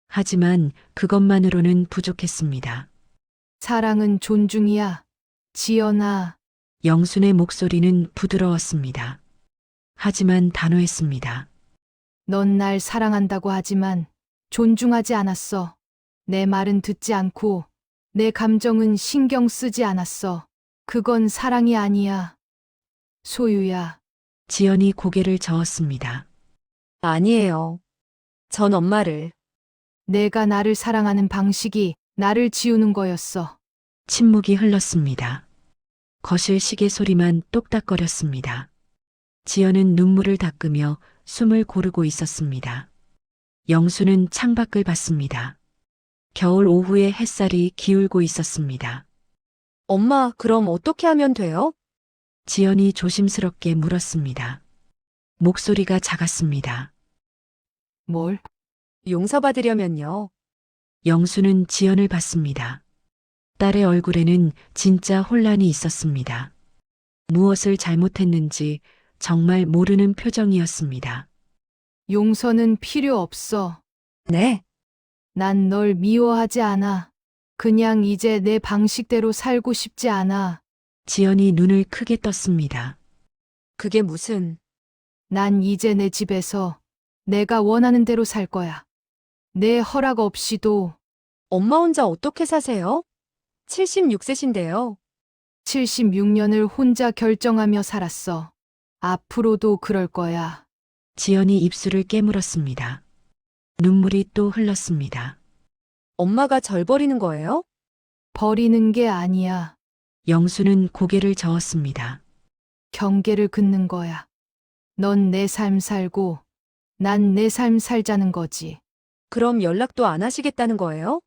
하지만 그것만으로는 부족했습니다. 사랑은 존중이야. 지연아. 영순의 목소리는 부드러웠습니다. 하지만 단호했습니다. 넌 날 사랑한다고 하지만 존중하지 않았어. 내 말은 듣지 않고 내 감정은 신경 쓰지 않았어. 그건 사랑이 아니야. 소유야. 지연이 고개를 저었습니다. 아니에요. 전 엄마를. 내가 나를 사랑하는 방식이 나를 지우는 거였어. 침묵이 흘렀습니다. 거실 시계 소리만 똑딱거렸습니다. 지연은 눈물을 닦으며 숨을 고르고 있었습니다. 영수는 창밖을 봤습니다. 겨울 오후에 햇살이 기울고 있었습니다. 엄마, 그럼 어떻게 하면 돼요? 지연이 조심스럽게 물었습니다. 목소리가 작았습니다. 뭘? 용서받으려면요. 영수는 지연을 봤습니다. 딸의 얼굴에는 진짜 혼란이 있었습니다. 무엇을 잘못했는지 정말 모르는 표정이었습니다. 용서는 필요 없어. 네. 난 널 미워하지 않아. 그냥 이제 내 방식대로 살고 싶지 않아. 지연이 눈을 크게 떴습니다. 그게 무슨. 난 이제 내 집에서 내가 원하는 대로 살 거야. 내 허락 없이도. 엄마 혼자 어떻게 사세요? 76세신데요. 76년을 혼자 결정하며 살았어. 앞으로도 그럴 거야. 지연이 입술을 깨물었습니다. 눈물이 또 흘렀습니다. 엄마가 절 버리는 거예요? 버리는 게 아니야. 영수는 고개를 저었습니다. 경계를 긋는 거야. 넌 내 삶 살고 난 내 삶 살자는 거지. 그럼 연락도 안 하시겠다는 거예요?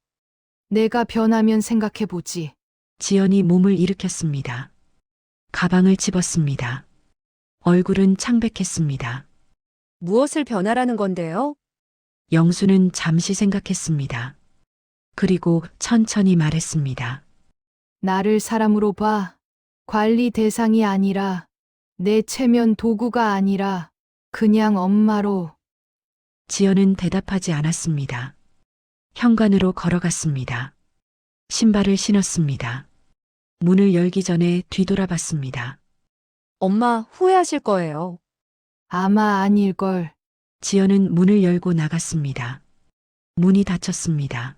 내가 변하면 생각해보지. 지연이 몸을 일으켰습니다. 가방을 집었습니다. 얼굴은 창백했습니다. 무엇을 변하라는 건데요? 영수는 잠시 생각했습니다. 그리고 천천히 말했습니다. 나를 사람으로 봐. 관리 대상이 아니라 내 체면 도구가 아니라 그냥 엄마로. 지연은 대답하지 않았습니다. 현관으로 걸어갔습니다. 신발을 신었습니다. 문을 열기 전에 뒤돌아봤습니다. 엄마 후회하실 거예요. 아마 아닐걸. 지연은 문을 열고 나갔습니다. 문이 닫혔습니다.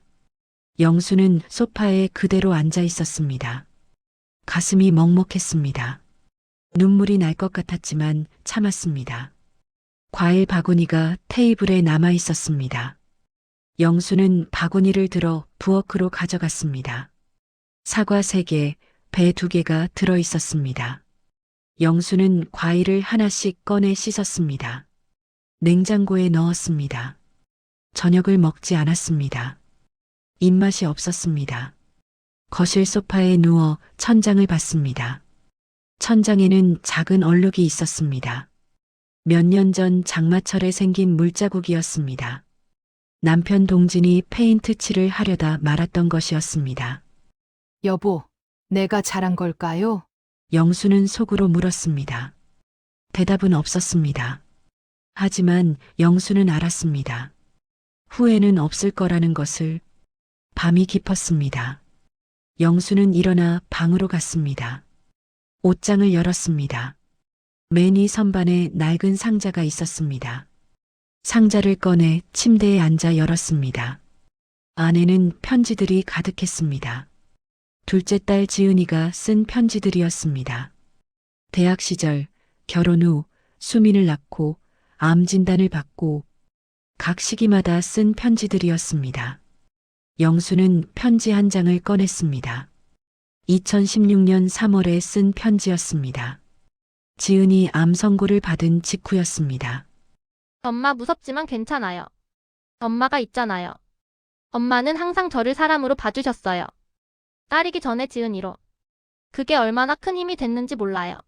영수는 소파에 그대로 앉아 있었습니다. 가슴이 먹먹했습니다. 눈물이 날 것 같았지만 참았습니다. 과일 바구니가 테이블에 남아 있었습니다. 영수는 바구니를 들어 부엌으로 가져갔습니다. 사과 3개, 배 2개가 들어 있었습니다. 영수는 과일을 하나씩 꺼내 씻었습니다. 냉장고에 넣었습니다. 저녁을 먹지 않았습니다. 입맛이 없었습니다. 거실 소파에 누워 천장을 봤습니다. 천장에는 작은 얼룩이 있었습니다. 몇 년 전 장마철에 생긴 물자국이었습니다. 남편 동진이 페인트 칠을 하려다 말았던 것이었습니다. 여보, 내가 잘한 걸까요? 영수는 속으로 물었습니다. 대답은 없었습니다. 하지만 영수는 알았습니다. 후회는 없을 거라는 것을. 밤이 깊었습니다. 영수는 일어나 방으로 갔습니다. 옷장을 열었습니다. 맨 위 선반에 낡은 상자가 있었습니다. 상자를 꺼내 침대에 앉아 열었습니다. 안에는 편지들이 가득했습니다. 둘째 딸 지은이가 쓴 편지들이었습니다. 대학 시절, 결혼 후, 수민을 낳고, 암 진단을 받고, 각 시기마다 쓴 편지들이었습니다. 영수는 편지 한 장을 꺼냈습니다. 2016년 3월에 쓴 편지였습니다. 지은이 암 선고를 받은 직후였습니다. 엄마 무섭지만 괜찮아요. 엄마가 있잖아요. 엄마는 항상 저를 사람으로 봐주셨어요. 딸이기 전에 지은이로. 그게 얼마나 큰 힘이 됐는지 몰라요.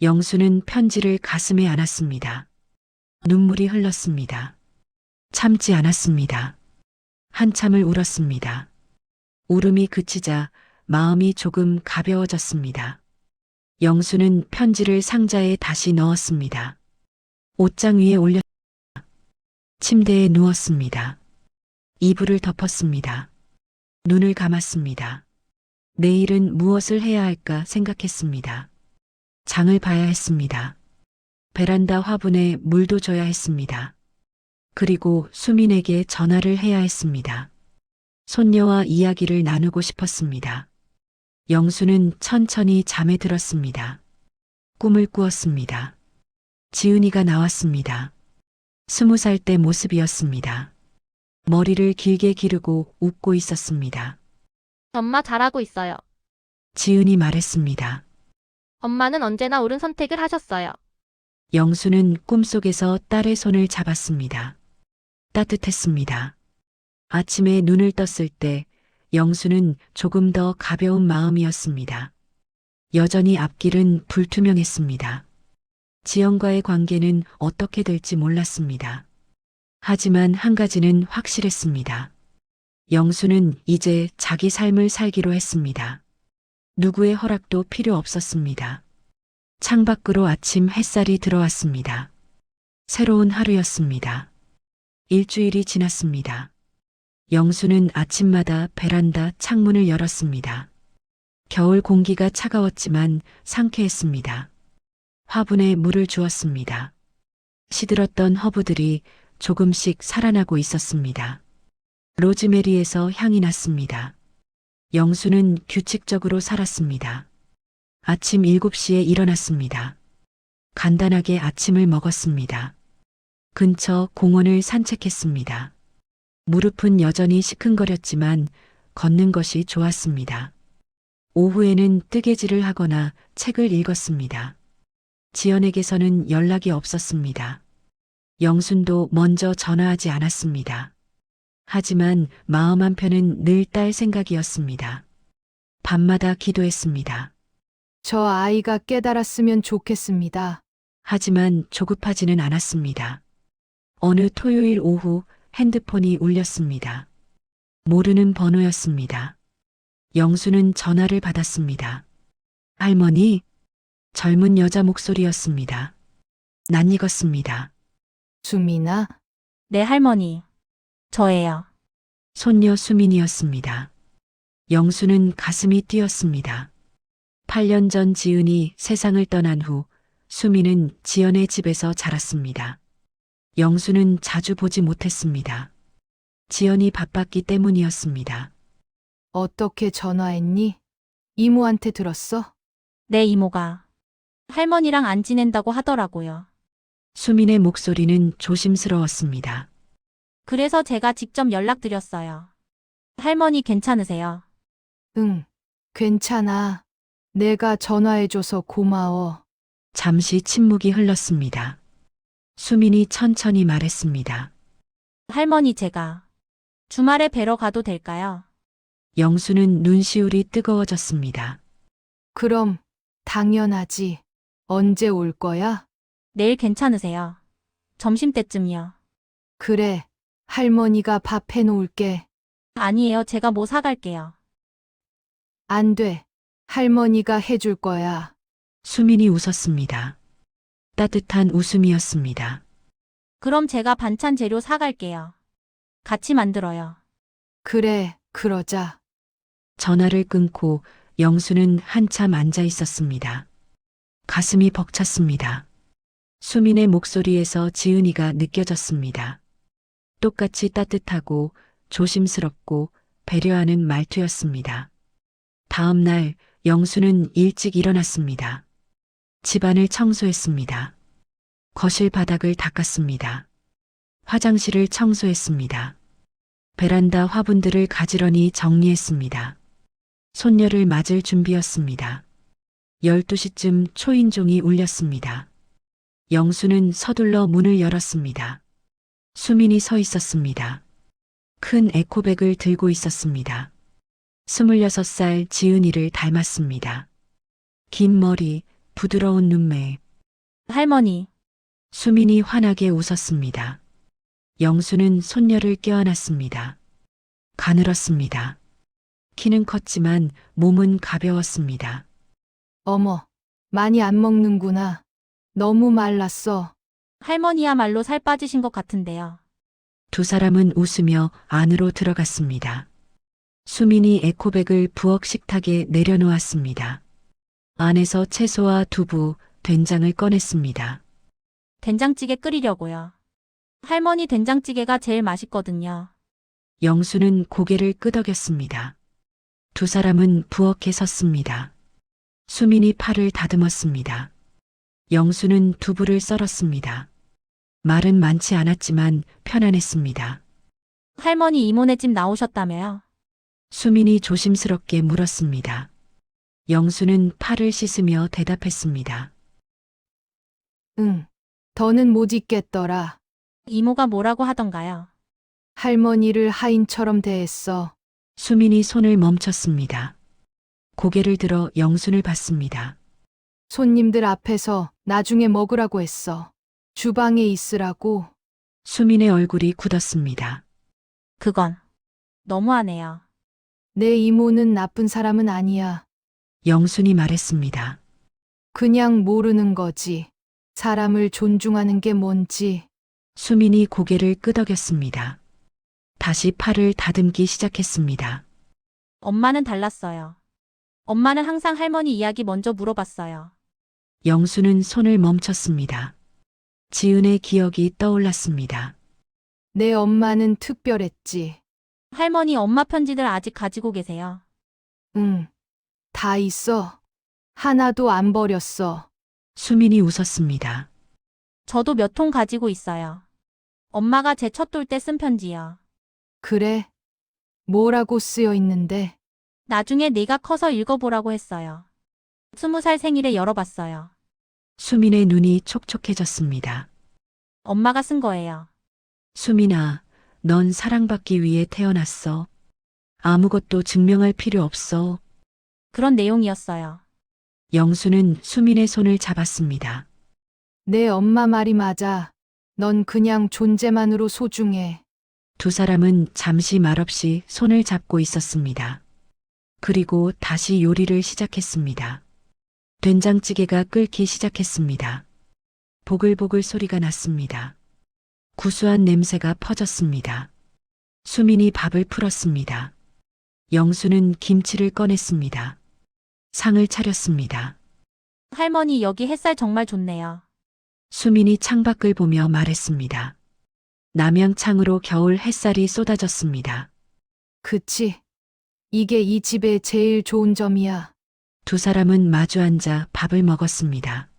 영수는 편지를 가슴에 안았습니다. 눈물이 흘렀습니다. 참지 않았습니다. 한참을 울었습니다. 울음이 그치자 마음이 조금 가벼워졌습니다. 영수는 편지를 상자에 다시 넣었습니다. 옷장 위에 올렸습니다. 침대에 누웠습니다. 이불을 덮었습니다. 눈을 감았습니다. 내일은 무엇을 해야 할까 생각했습니다. 장을 봐야 했습니다. 베란다 화분에 물도 줘야 했습니다. 그리고 수민에게 전화를 해야 했습니다. 손녀와 이야기를 나누고 싶었습니다. 영수는 천천히 잠에 들었습니다. 꿈을 꾸었습니다. 지은이가 나왔습니다. 20살 때 모습이었습니다. 머리를 길게 기르고 웃고 있었습니다. 엄마 잘하고 있어요. 지은이 말했습니다. 엄마는 언제나 옳은 선택을 하셨어요. 영수는 꿈속에서 딸의 손을 잡았습니다. 따뜻했습니다. 아침에 눈을 떴을 때 영수는 조금 더 가벼운 마음이었습니다. 여전히 앞길은 불투명했습니다. 지연과의 관계는 어떻게 될지 몰랐습니다. 하지만 한 가지는 확실했습니다. 영수는 이제 자기 삶을 살기로 했습니다. 누구의 허락도 필요 없었습니다. 창밖으로 아침 햇살이 들어왔습니다. 새로운 하루였습니다. 일주일이 지났습니다. 영수는 아침마다 베란다 창문을 열었습니다. 겨울 공기가 차가웠지만 상쾌했습니다. 화분에 물을 주었습니다. 시들었던 허브들이 조금씩 살아나고 있었습니다. 로즈메리에서 향이 났습니다. 영수는 규칙적으로 살았습니다. 아침 7시에 일어났습니다. 간단하게 아침을 먹었습니다. 근처 공원을 산책했습니다. 무릎은 여전히 시큰거렸지만 걷는 것이 좋았습니다. 오후에는 뜨개질을 하거나 책을 읽었습니다. 지연에게서는 연락이 없었습니다. 영순도 먼저 전화하지 않았습니다. 하지만 마음 한편은 늘 딸 생각이었습니다. 밤마다 기도했습니다. 저 아이가 깨달았으면 좋겠습니다. 하지만 조급하지는 않았습니다. 어느 토요일 오후 핸드폰이 울렸습니다. 모르는 번호였습니다. 영수는 전화를 받았습니다. 할머니? 젊은 여자 목소리였습니다. 낯익었습니다. 수민아, 네, 할머니. 저예요. 손녀 수민이었습니다. 영수는 가슴이 뛰었습니다. 8년 전 지은이 세상을 떠난 후 수민은 지연의 집에서 자랐습니다. 영수는 자주 보지 못했습니다. 지연이 바빴기 때문이었습니다. 어떻게 전화했니? 이모한테 들었어? 내 이모가 할머니랑 안 지낸다고 하더라고요. 수민의 목소리는 조심스러웠습니다. 그래서 제가 직접 연락드렸어요. 할머니 괜찮으세요? 응, 괜찮아. 내가 전화해줘서 고마워. 잠시 침묵이 흘렀습니다. 수민이 천천히 말했습니다. 할머니 제가 주말에 뵈러 가도 될까요? 영수는 눈시울이 뜨거워졌습니다. 그럼, 당연하지. 언제 올 거야? 내일 괜찮으세요? 점심때쯤이요. 그래, 할머니가 밥 해놓을게. 아니에요. 제가 뭐 사갈게요. 안 돼. 할머니가 해줄 거야. 수민이 웃었습니다. 따뜻한 웃음이었습니다. 그럼 제가 반찬 재료 사갈게요. 같이 만들어요. 그래, 그러자. 전화를 끊고 영수는 한참 앉아 있었습니다. 가슴이 벅찼습니다. 수민의 목소리에서 지은이가 느껴졌습니다. 똑같이 따뜻하고 조심스럽고 배려하는 말투였습니다. 다음 날 영수는 일찍 일어났습니다. 집안을 청소했습니다. 거실 바닥을 닦았습니다. 화장실을 청소했습니다. 베란다 화분들을 가지런히 정리했습니다. 손녀를 맞을 준비였습니다. 12시쯤 초인종이 울렸습니다. 영수는 서둘러 문을 열었습니다. 수민이 서 있었습니다. 큰 에코백을 들고 있었습니다. 26살 지은이를 닮았습니다. 긴 머리, 부드러운 눈매. 할머니, 수민이 환하게 웃었습니다. 영수는 손녀를 껴안았습니다. 가늘었습니다. 키는 컸지만 몸은 가벼웠습니다. 어머, 많이 안 먹는구나. 너무 말랐어. 할머니야말로 살 빠지신 것 같은데요. 두 사람은 웃으며 안으로 들어갔습니다. 수민이 에코백을 부엌 식탁에 내려놓았습니다. 안에서 채소와 두부, 된장을 꺼냈습니다. 된장찌개 끓이려고요. 할머니 된장찌개가 제일 맛있거든요. 영수는 고개를 끄덕였습니다. 두 사람은 부엌에 섰습니다. 수민이 팔을 다듬었습니다. 영수는 두부를 썰었습니다. 말은 많지 않았지만 편안했습니다. 할머니 이모네 집 나오셨다며요? 수민이 조심스럽게 물었습니다. 영수는 팔을 씻으며 대답했습니다. 응, 더는 못 있겠더라. 이모가 뭐라고 하던가요? 할머니를 하인처럼 대했어. 수민이 손을 멈췄습니다. 고개를 들어 영순을 봤습니다. 손님들 앞에서 나중에 먹으라고 했어. 주방에 있으라고. 수민의 얼굴이 굳었습니다. 그건 너무하네요. 내 이모는 나쁜 사람은 아니야. 영순이 말했습니다. 그냥 모르는 거지. 사람을 존중하는 게 뭔지. 수민이 고개를 끄덕였습니다. 다시 팔을 다듬기 시작했습니다. 엄마는 달랐어요. 엄마는 항상 할머니 이야기 먼저 물어봤어요. 영수는 손을 멈췄습니다. 지은의 기억이 떠올랐습니다. 내 엄마는 특별했지. 할머니 엄마 편지들 아직 가지고 계세요? 응. 다 있어. 하나도 안 버렸어. 수민이 웃었습니다. 저도 몇 통 가지고 있어요. 엄마가 제 첫 돌 때 쓴 편지요. 그래? 뭐라고 쓰여 있는데? 나중에 네가 커서 읽어보라고 했어요. 20살 생일에 열어봤어요. 수민의 눈이 촉촉해졌습니다. 엄마가 쓴 거예요. 수민아, 넌 사랑받기 위해 태어났어. 아무것도 증명할 필요 없어. 그런 내용이었어요. 영수는 수민의 손을 잡았습니다. 내 엄마 말이 맞아. 넌 그냥 존재만으로 소중해. 두 사람은 잠시 말없이 손을 잡고 있었습니다. 그리고 다시 요리를 시작했습니다. 된장찌개가 끓기 시작했습니다. 보글보글 소리가 났습니다. 구수한 냄새가 퍼졌습니다. 수민이 밥을 풀었습니다. 영수는 김치를 꺼냈습니다. 상을 차렸습니다. 할머니, 여기 햇살 정말 좋네요. 수민이 창밖을 보며 말했습니다. 남양창으로 겨울 햇살이 쏟아졌습니다. 그치. 이게 이 집의 제일 좋은 점이야. 두 사람은 마주 앉아 밥을 먹었습니다.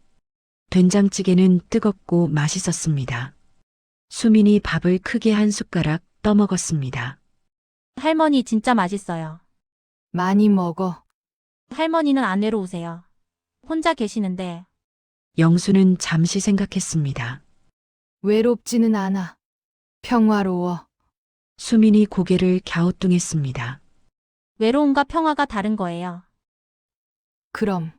된장찌개는 뜨겁고 맛있었습니다. 수민이 밥을 크게 한 숟가락 떠먹었습니다. 할머니, 진짜 맛있어요. 많이 먹어. 할머니는 안 외로우세요. 혼자 계시는데. 영수는 잠시 생각했습니다. 외롭지는 않아. 평화로워. 수민이 고개를 갸우뚱했습니다. 외로움과 평화가 다른 거예요. 그럼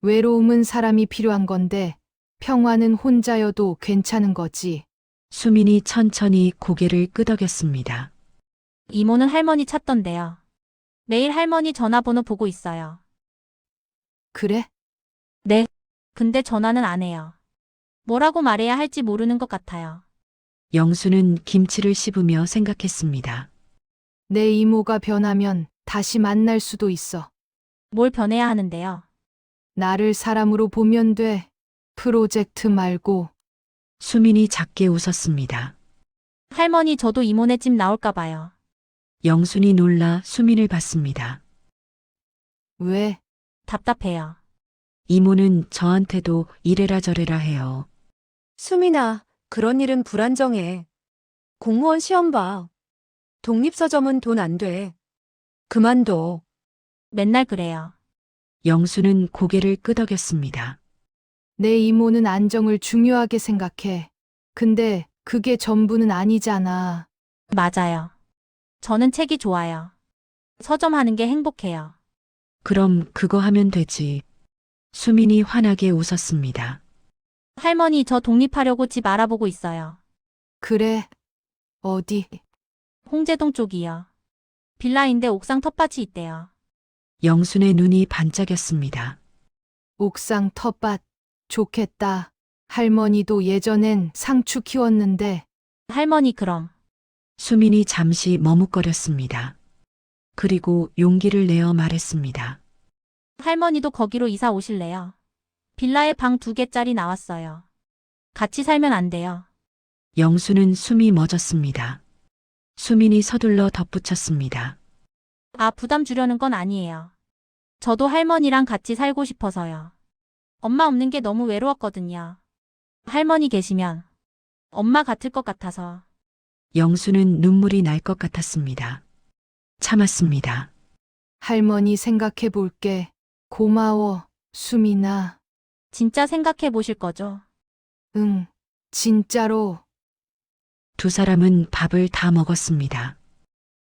외로움은 사람이 필요한 건데 평화는 혼자여도 괜찮은 거지. 수민이 천천히 고개를 끄덕였습니다. 이모는 할머니 찾던데요. 매일 할머니 전화번호 보고 있어요. 그래? 네. 근데 전화는 안 해요. 뭐라고 말해야 할지 모르는 것 같아요. 영수는 김치를 씹으며 생각했습니다. 내 이모가 변하면 다시 만날 수도 있어. 뭘 변해야 하는데요. 나를 사람으로 보면 돼. 프로젝트 말고. 수민이 작게 웃었습니다. 할머니, 저도 이모네 집 나올까 봐요. 영순이 놀라 수민을 봤습니다. 왜? 답답해요. 이모는 저한테도 이래라 저래라 해요. 수민아, 그런 일은 불안정해. 공무원 시험 봐. 독립서점은 돈 안 돼. 그만둬. 맨날 그래요. 영수는 고개를 끄덕였습니다. 내 이모는 안정을 중요하게 생각해. 근데 그게 전부는 아니잖아. 맞아요. 저는 책이 좋아요. 서점 하는 게 행복해요. 그럼 그거 하면 되지. 수민이 환하게 웃었습니다. 할머니, 저 독립하려고 집 알아보고 있어요. 그래. 어디? 홍제동 쪽이요. 빌라인데 옥상 텃밭이 있대요. 영순의 눈이 반짝였습니다. 옥상 텃밭. 좋겠다. 할머니도 예전엔 상추 키웠는데. 할머니, 그럼. 수민이 잠시 머뭇거렸습니다. 그리고 용기를 내어 말했습니다. 할머니도 거기로 이사 오실래요? 빌라에 방 2개짜리 나왔어요. 같이 살면 안 돼요. 영수는 숨이 멎었습니다. 수민이 서둘러 덧붙였습니다. 아, 부담 주려는 건 아니에요. 저도 할머니랑 같이 살고 싶어서요. 엄마 없는 게 너무 외로웠거든요. 할머니 계시면 엄마 같을 것 같아서. 영수는 눈물이 날 것 같았습니다. 참았습니다. 할머니 생각해 볼게. 고마워, 수민아. 진짜 생각해 보실 거죠? 응, 진짜로. 두 사람은 밥을 다 먹었습니다.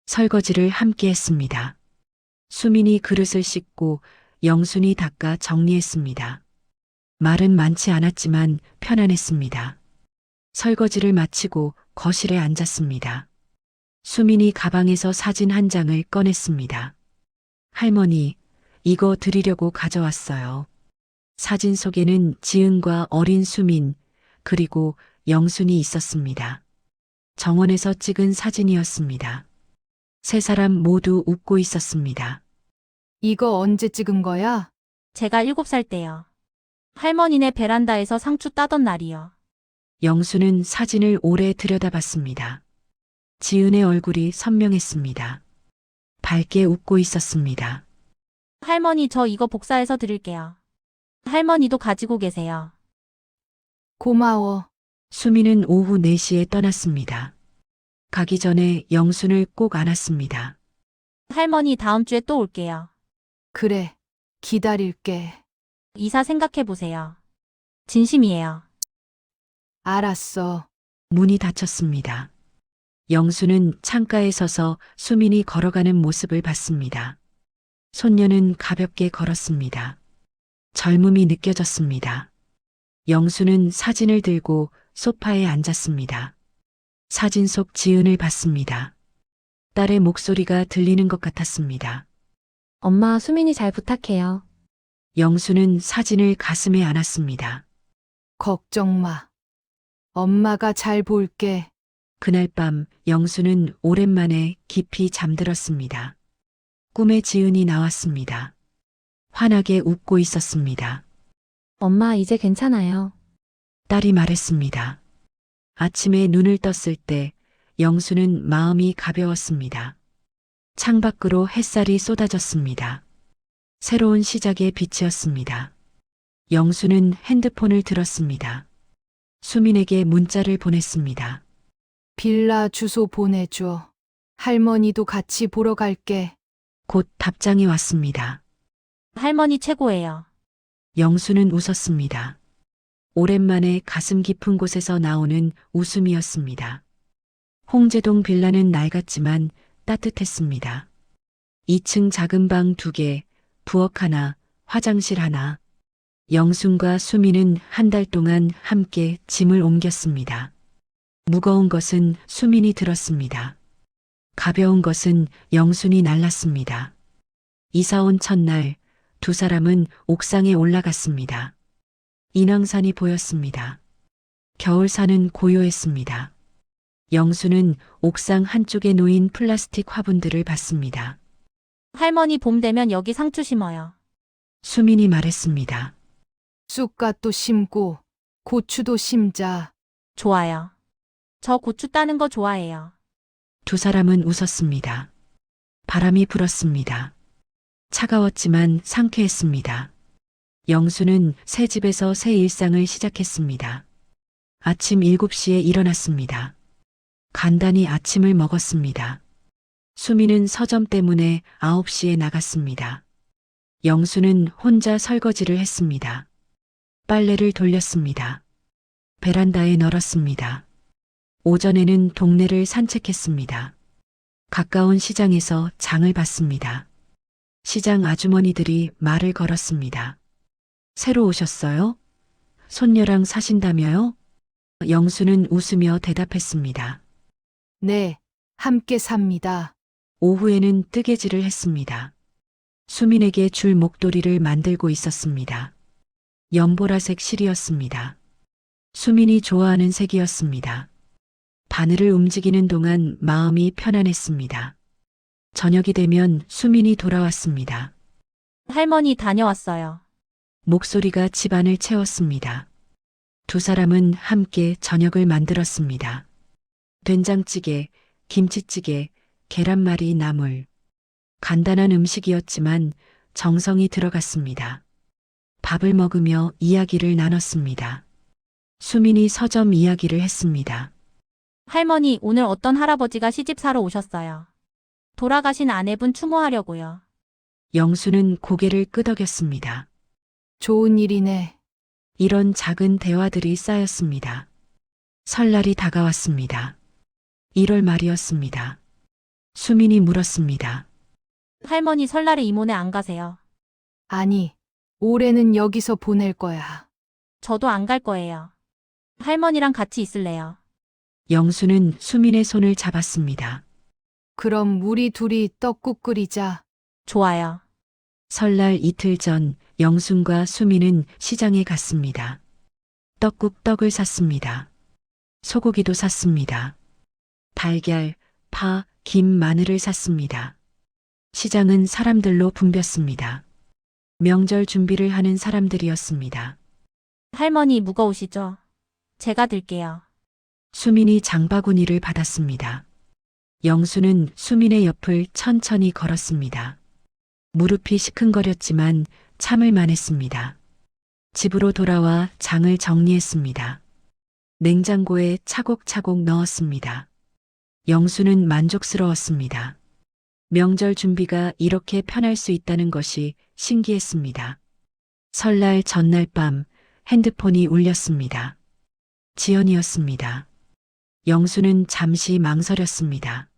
설거지를 함께 했습니다. 수민이 그릇을 씻고 영순이 닦아 정리했습니다. 말은 많지 않았지만 편안했습니다. 설거지를 마치고 거실에 앉았습니다. 수민이 가방에서 사진 한 장을 꺼냈습니다. 할머니, 이거 드리려고 가져왔어요. 사진 속에는 지은과 어린 수민, 그리고 영순이 있었습니다. 정원에서 찍은 사진이었습니다. 세 사람 모두 웃고 있었습니다. 이거 언제 찍은 거야? 제가 7살 때요. 할머니네 베란다에서 상추 따던 날이요. 영수는 사진을 오래 들여다봤습니다. 지은의 얼굴이 선명했습니다. 밝게 웃고 있었습니다. 할머니, 저 이거 복사해서 드릴게요. 할머니도 가지고 계세요. 고마워. 수민은 오후 4시에 떠났습니다. 가기 전에 영순을 꼭 안았습니다. 할머니, 다음 주에 또 올게요. 그래, 기다릴게. 이사 생각해 보세요. 진심이에요. 알았어. 문이 닫혔습니다. 영수는 창가에 서서 수민이 걸어가는 모습을 봤습니다. 손녀는 가볍게 걸었습니다. 젊음이 느껴졌습니다. 영수는 사진을 들고 소파에 앉았습니다. 사진 속 지은을 봤습니다. 딸의 목소리가 들리는 것 같았습니다. 엄마, 수민이 잘 부탁해요. 영수는 사진을 가슴에 안았습니다. 걱정 마. 엄마가 잘 볼게. 그날 밤 영수는 오랜만에 깊이 잠들었습니다. 꿈에 지은이 나왔습니다. 환하게 웃고 있었습니다. 엄마, 이제 괜찮아요. 딸이 말했습니다. 아침에 눈을 떴을 때 영수는 마음이 가벼웠습니다. 창밖으로 햇살이 쏟아졌습니다. 새로운 시작의 빛이었습니다. 영수는 핸드폰을 들었습니다. 수민에게 문자를 보냈습니다. 빌라 주소 보내줘. 할머니도 같이 보러 갈게. 곧 답장이 왔습니다. 할머니 최고예요. 영수는 웃었습니다. 오랜만에 가슴 깊은 곳에서 나오는 웃음이었습니다. 홍제동 빌라는 낡았지만 따뜻했습니다. 2층 작은 방 2개, 부엌 하나, 화장실 하나. 영순과 수미는 한 달 동안 함께 짐을 옮겼습니다. 무거운 것은 수민이 들었습니다. 가벼운 것은 영순이 날랐습니다. 이사 온 첫날 두 사람은 옥상에 올라갔습니다. 인왕산이 보였습니다. 겨울산은 고요했습니다. 영수는 옥상 한쪽에 놓인 플라스틱 화분들을 봤습니다. 할머니 봄 되면 여기 상추 심어요. 수민이 말했습니다. 쑥갓도 심고 고추도 심자. 좋아요. 저 고추 따는 거 좋아해요. 두 사람은 웃었습니다. 바람이 불었습니다. 차가웠지만 상쾌했습니다. 영수는 새 집에서 새 일상을 시작했습니다. 아침 7시에 일어났습니다. 간단히 아침을 먹었습니다. 수미는 서점 때문에 9시에 나갔습니다. 영수는 혼자 설거지를 했습니다. 빨래를 돌렸습니다. 베란다에 널었습니다. 오전에는 동네를 산책했습니다. 가까운 시장에서 장을 봤습니다. 시장 아주머니들이 말을 걸었습니다. 새로 오셨어요? 손녀랑 사신다며요? 영수는 웃으며 대답했습니다. 네, 함께 삽니다. 오후에는 뜨개질을 했습니다. 수민에게 줄 목도리를 만들고 있었습니다. 연보라색 실이었습니다. 수민이 좋아하는 색이었습니다. 바늘을 움직이는 동안 마음이 편안했습니다. 저녁이 되면 수민이 돌아왔습니다. 할머니 다녀왔어요. 목소리가 집안을 채웠습니다. 두 사람은 함께 저녁을 만들었습니다. 된장찌개, 김치찌개, 계란말이, 나물. 간단한 음식이었지만 정성이 들어갔습니다. 밥을 먹으며 이야기를 나눴습니다. 수민이 서점 이야기를 했습니다. 할머니, 오늘 어떤 할아버지가 시집 사러 오셨어요. 돌아가신 아내분 추모하려고요. 영수는 고개를 끄덕였습니다. 좋은 일이네. 이런 작은 대화들이 쌓였습니다. 설날이 다가왔습니다. 1월 말이었습니다. 수민이 물었습니다. 할머니 설날에 이모네 안 가세요. 아니, 올해는 여기서 보낼 거야. 저도 안 갈 거예요. 할머니랑 같이 있을래요. 영수는 수민의 손을 잡았습니다. 그럼 우리 둘이 떡국 끓이자. 좋아요. 설날 이틀 전 영순과 수민은 시장에 갔습니다. 떡을 샀습니다. 소고기도 샀습니다. 달걀, 파, 김, 마늘을 샀습니다. 시장은 사람들로 붐볐습니다. 명절 준비를 하는 사람들이었습니다. 할머니 무거우시죠? 제가 들게요. 수민이 장바구니를 받았습니다. 영수는 수민의 옆을 천천히 걸었습니다. 무릎이 시큰거렸지만 참을 만했습니다. 집으로 돌아와 장을 정리했습니다. 냉장고에 차곡차곡 넣었습니다. 영수는 만족스러웠습니다. 명절 준비가 이렇게 편할 수 있다는 것이 신기했습니다. 설날 전날 밤 핸드폰이 울렸습니다. 지연이었습니다. 영수는 잠시 망설였습니다.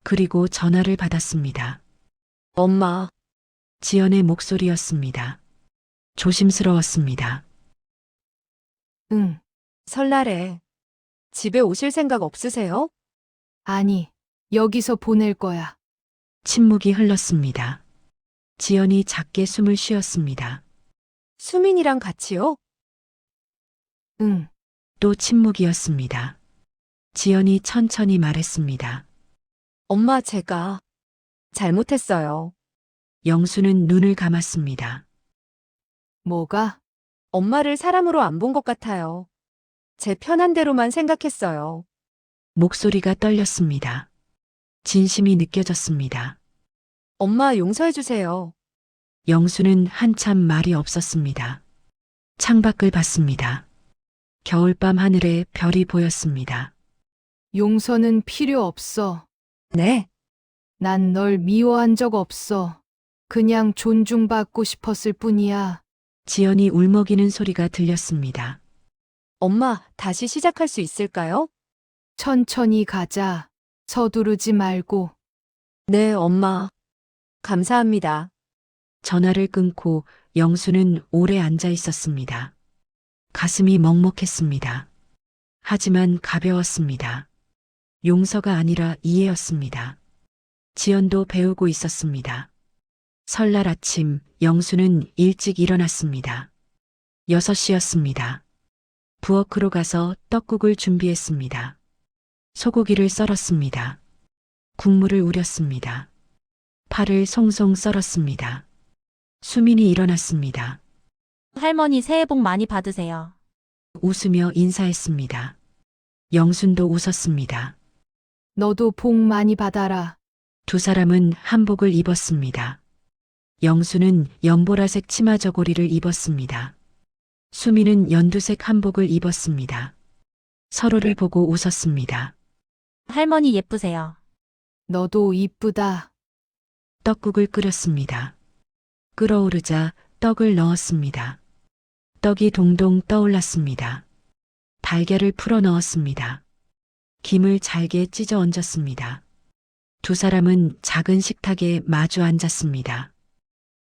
그리고 전화를 받았습니다. 엄마, 지연의 목소리였습니다. 조심스러웠습니다. 응, 설날에 집에 오실 생각 없으세요? 아니, 여기서 보낼 거야. 침묵이 흘렀습니다. 지연이 작게 숨을 쉬었습니다. 수민이랑 같이요? 응, 또 침묵이었습니다. 지연이 천천히 말했습니다. 엄마, 제가 잘못했어요. 영수는 눈을 감았습니다. 뭐가? 엄마를 사람으로 안 본 것 같아요. 제 편한 대로만 생각했어요. 목소리가 떨렸습니다. 진심이 느껴졌습니다. 엄마, 용서해주세요. 영수는 한참 말이 없었습니다. 창밖을 봤습니다. 겨울밤 하늘에 별이 보였습니다. 용서는 필요 없어. 네. 난 널 미워한 적 없어. 그냥 존중받고 싶었을 뿐이야. 지연이 울먹이는 소리가 들렸습니다. 엄마, 다시 시작할 수 있을까요? 천천히 가자. 서두르지 말고. 네, 엄마. 감사합니다. 전화를 끊고 영수는 오래 앉아 있었습니다. 가슴이 먹먹했습니다. 하지만 가벼웠습니다. 용서가 아니라 이해였습니다. 지연도 배우고 있었습니다. 설날 아침 영수는 일찍 일어났습니다. 6시였습니다. 부엌으로 가서 떡국을 준비했습니다. 소고기를 썰었습니다. 국물을 우렸습니다. 파를 송송 썰었습니다. 수민이 일어났습니다. 할머니 새해 복 많이 받으세요. 웃으며 인사했습니다. 영순도 웃었습니다. 너도 복 많이 받아라. 두 사람은 한복을 입었습니다. 영수는 연보라색 치마 저고리를 입었습니다. 수미는 연두색 한복을 입었습니다. 서로를 보고 웃었습니다. 할머니 예쁘세요. 너도 이쁘다. 떡국을 끓였습니다. 끓어오르자 떡을 넣었습니다. 떡이 동동 떠올랐습니다. 달걀을 풀어 넣었습니다. 김을 잘게 찢어 얹었습니다. 두 사람은 작은 식탁에 마주 앉았습니다.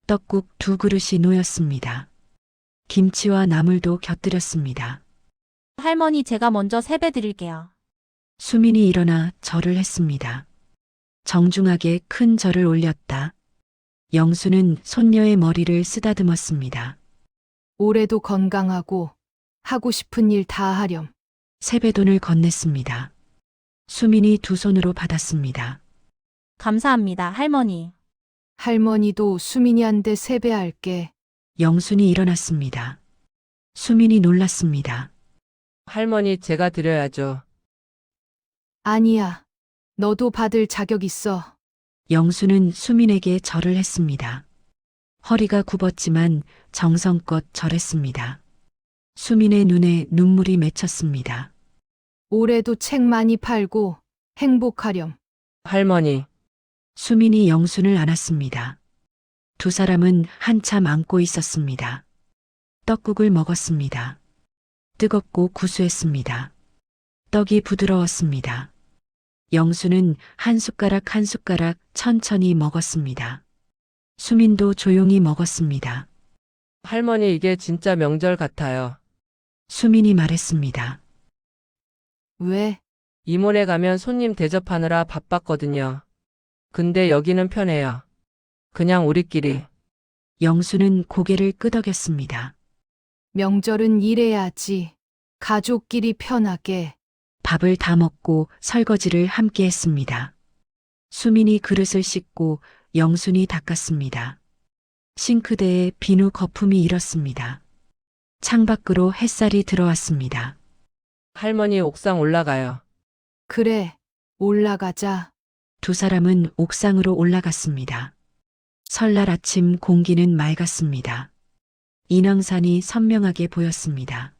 떡국 2그릇이 놓였습니다. 김치와 나물도 곁들였습니다. 할머니 제가 먼저 세배 드릴게요. 수민이 일어나 절을 했습니다. 정중하게 큰 절을 올렸다. 영수는 손녀의 머리를 쓰다듬었습니다. 올해도 건강하고 하고 싶은 일 다 하렴. 세뱃돈을 건넸습니다. 수민이 두 손으로 받았습니다. 감사합니다, 할머니. 할머니도 수민이한테 세배할게. 영순이 일어났습니다. 수민이 놀랐습니다. 할머니 제가 드려야죠. 아니야. 너도 받을 자격 있어. 영수는 수민에게 절을 했습니다. 허리가 굽었지만 정성껏 절했습니다. 수민의 눈에 눈물이 맺혔습니다. 올해도 책 많이 팔고 행복하렴. 할머니, 수민이 영순을 안았습니다. 두 사람은 한참 안고 있었습니다. 떡국을 먹었습니다. 뜨겁고 구수했습니다. 떡이 부드러웠습니다. 영수는 한 숟가락 한 숟가락 천천히 먹었습니다. 수민도 조용히 먹었습니다. 할머니 이게 진짜 명절 같아요. 수민이 말했습니다. 왜? 이모네 가면 손님 대접하느라 바빴거든요. 근데 여기는 편해요. 그냥 우리끼리. 영수는 고개를 끄덕였습니다. 명절은 일해야지. 가족끼리 편하게. 밥을 다 먹고 설거지를 함께 했습니다. 수민이 그릇을 씻고 영순이 닦았습니다. 싱크대에 비누 거품이 일었습니다. 창밖으로 햇살이 들어왔습니다. 할머니 옥상 올라가요. 그래. 올라가자. 두 사람은 옥상으로 올라갔습니다. 설날 아침 공기는 맑았습니다. 인왕산이 선명하게 보였습니다.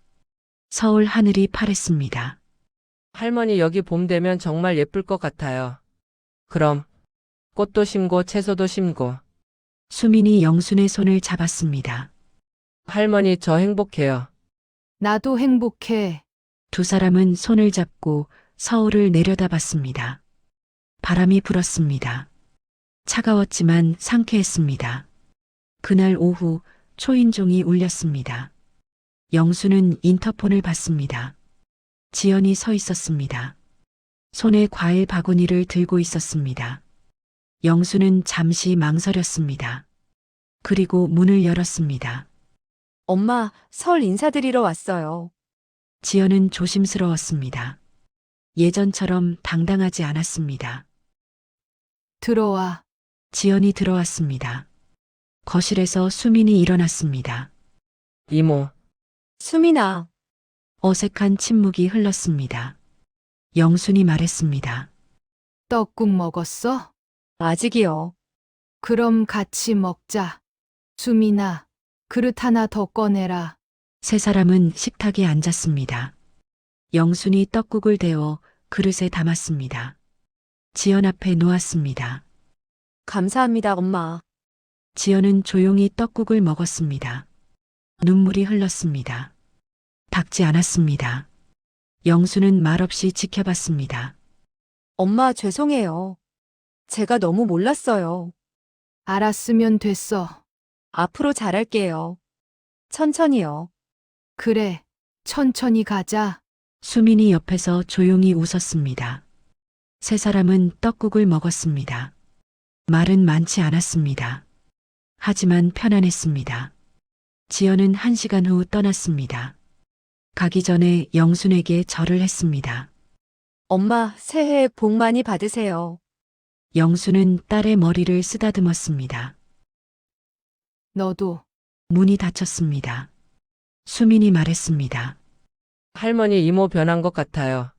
서울 하늘이 파랬습니다. 할머니 여기 봄 되면 정말 예쁠 것 같아요. 그럼 꽃도 심고 채소도 심고. 수민이 영순의 손을 잡았습니다. 할머니 저 행복해요. 나도 행복해. 두 사람은 손을 잡고 서울을 내려다봤습니다. 바람이 불었습니다. 차가웠지만 상쾌했습니다. 그날 오후 초인종이 울렸습니다. 영수는 인터폰을 받습니다. 지연이 서 있었습니다. 손에 과일 바구니를 들고 있었습니다. 영수는 잠시 망설였습니다. 그리고 문을 열었습니다. 엄마, 설 인사드리러 왔어요. 지연은 조심스러웠습니다. 예전처럼 당당하지 않았습니다. 들어와. 지연이 들어왔습니다. 거실에서 수민이 일어났습니다. 이모, 수민아, 어색한 침묵이 흘렀습니다. 영순이 말했습니다. 떡국 먹었어? 아직이요. 그럼 같이 먹자. 수민아, 그릇 하나 더 꺼내라. 세 사람은 식탁에 앉았습니다. 영순이 떡국을 데워 그릇에 담았습니다. 지연 앞에 놓았습니다. 감사합니다, 엄마. 지연은 조용히 떡국을 먹었습니다. 눈물이 흘렀습니다. 닦지 않았습니다. 영수는 말없이 지켜봤습니다. 엄마 죄송해요. 제가 너무 몰랐어요. 알았으면 됐어. 앞으로 잘할게요. 천천히요. 그래, 천천히 가자. 수민이 옆에서 조용히 웃었습니다. 세 사람은 떡국을 먹었습니다. 말은 많지 않았습니다. 하지만 편안했습니다. 지연은 1시간 후 떠났습니다. 가기 전에 영순에게 절을 했습니다. 엄마 새해 복 많이 받으세요. 영순은 딸의 머리를 쓰다듬었습니다. 너도. 문이 닫혔습니다. 수민이 말했습니다. 할머니 이모 변한 것 같아요.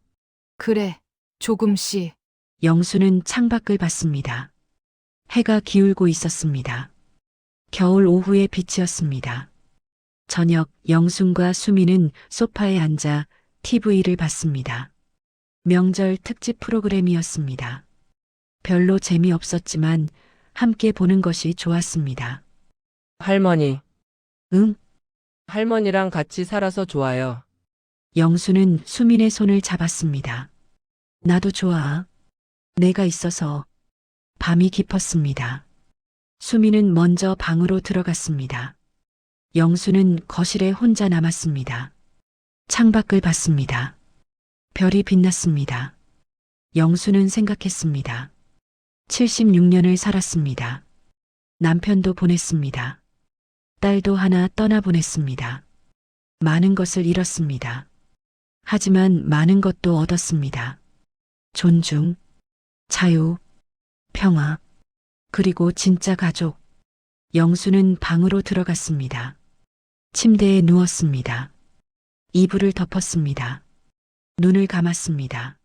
그래, 조금씩. 영수는 창밖을 봤습니다. 해가 기울고 있었습니다. 겨울 오후의 빛이었습니다. 저녁 영순과 수민은 소파에 앉아 TV를 봤습니다. 명절 특집 프로그램이었습니다. 별로 재미없었지만 함께 보는 것이 좋았습니다. 할머니, 응? 할머니랑 같이 살아서 좋아요. 영수는 수민의 손을 잡았습니다. 나도 좋아. 내가 있어서. 밤이 깊었습니다. 수민은 먼저 방으로 들어갔습니다. 영수는 거실에 혼자 남았습니다. 창밖을 봤습니다. 별이 빛났습니다. 영수는 생각했습니다. 76년을 살았습니다. 남편도 보냈습니다. 딸도 하나 떠나보냈습니다. 많은 것을 잃었습니다. 하지만 많은 것도 얻었습니다. 존중, 자유, 평화, 그리고 진짜 가족. 영수는 방으로 들어갔습니다. 침대에 누웠습니다. 이불을 덮었습니다. 눈을 감았습니다.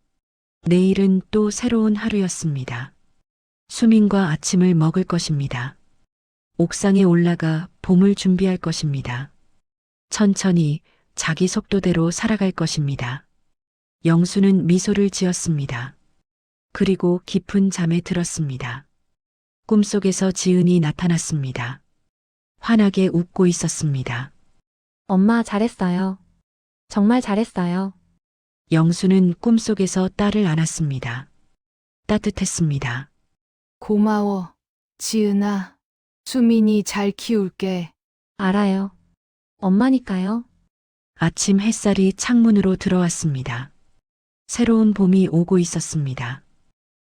내일은 또 새로운 하루였습니다. 수민과 아침을 먹을 것입니다. 옥상에 올라가 봄을 준비할 것입니다. 천천히 자기 속도대로 살아갈 것입니다. 영수는 미소를 지었습니다. 그리고 깊은 잠에 들었습니다. 꿈속에서 지은이 나타났습니다. 환하게 웃고 있었습니다. 엄마 잘했어요. 정말 잘했어요. 영수는 꿈속에서 딸을 안았습니다. 따뜻했습니다. 고마워, 지은아. 수민이 잘 키울게. 알아요. 엄마니까요. 아침 햇살이 창문으로 들어왔습니다. 새로운 봄이 오고 있었습니다.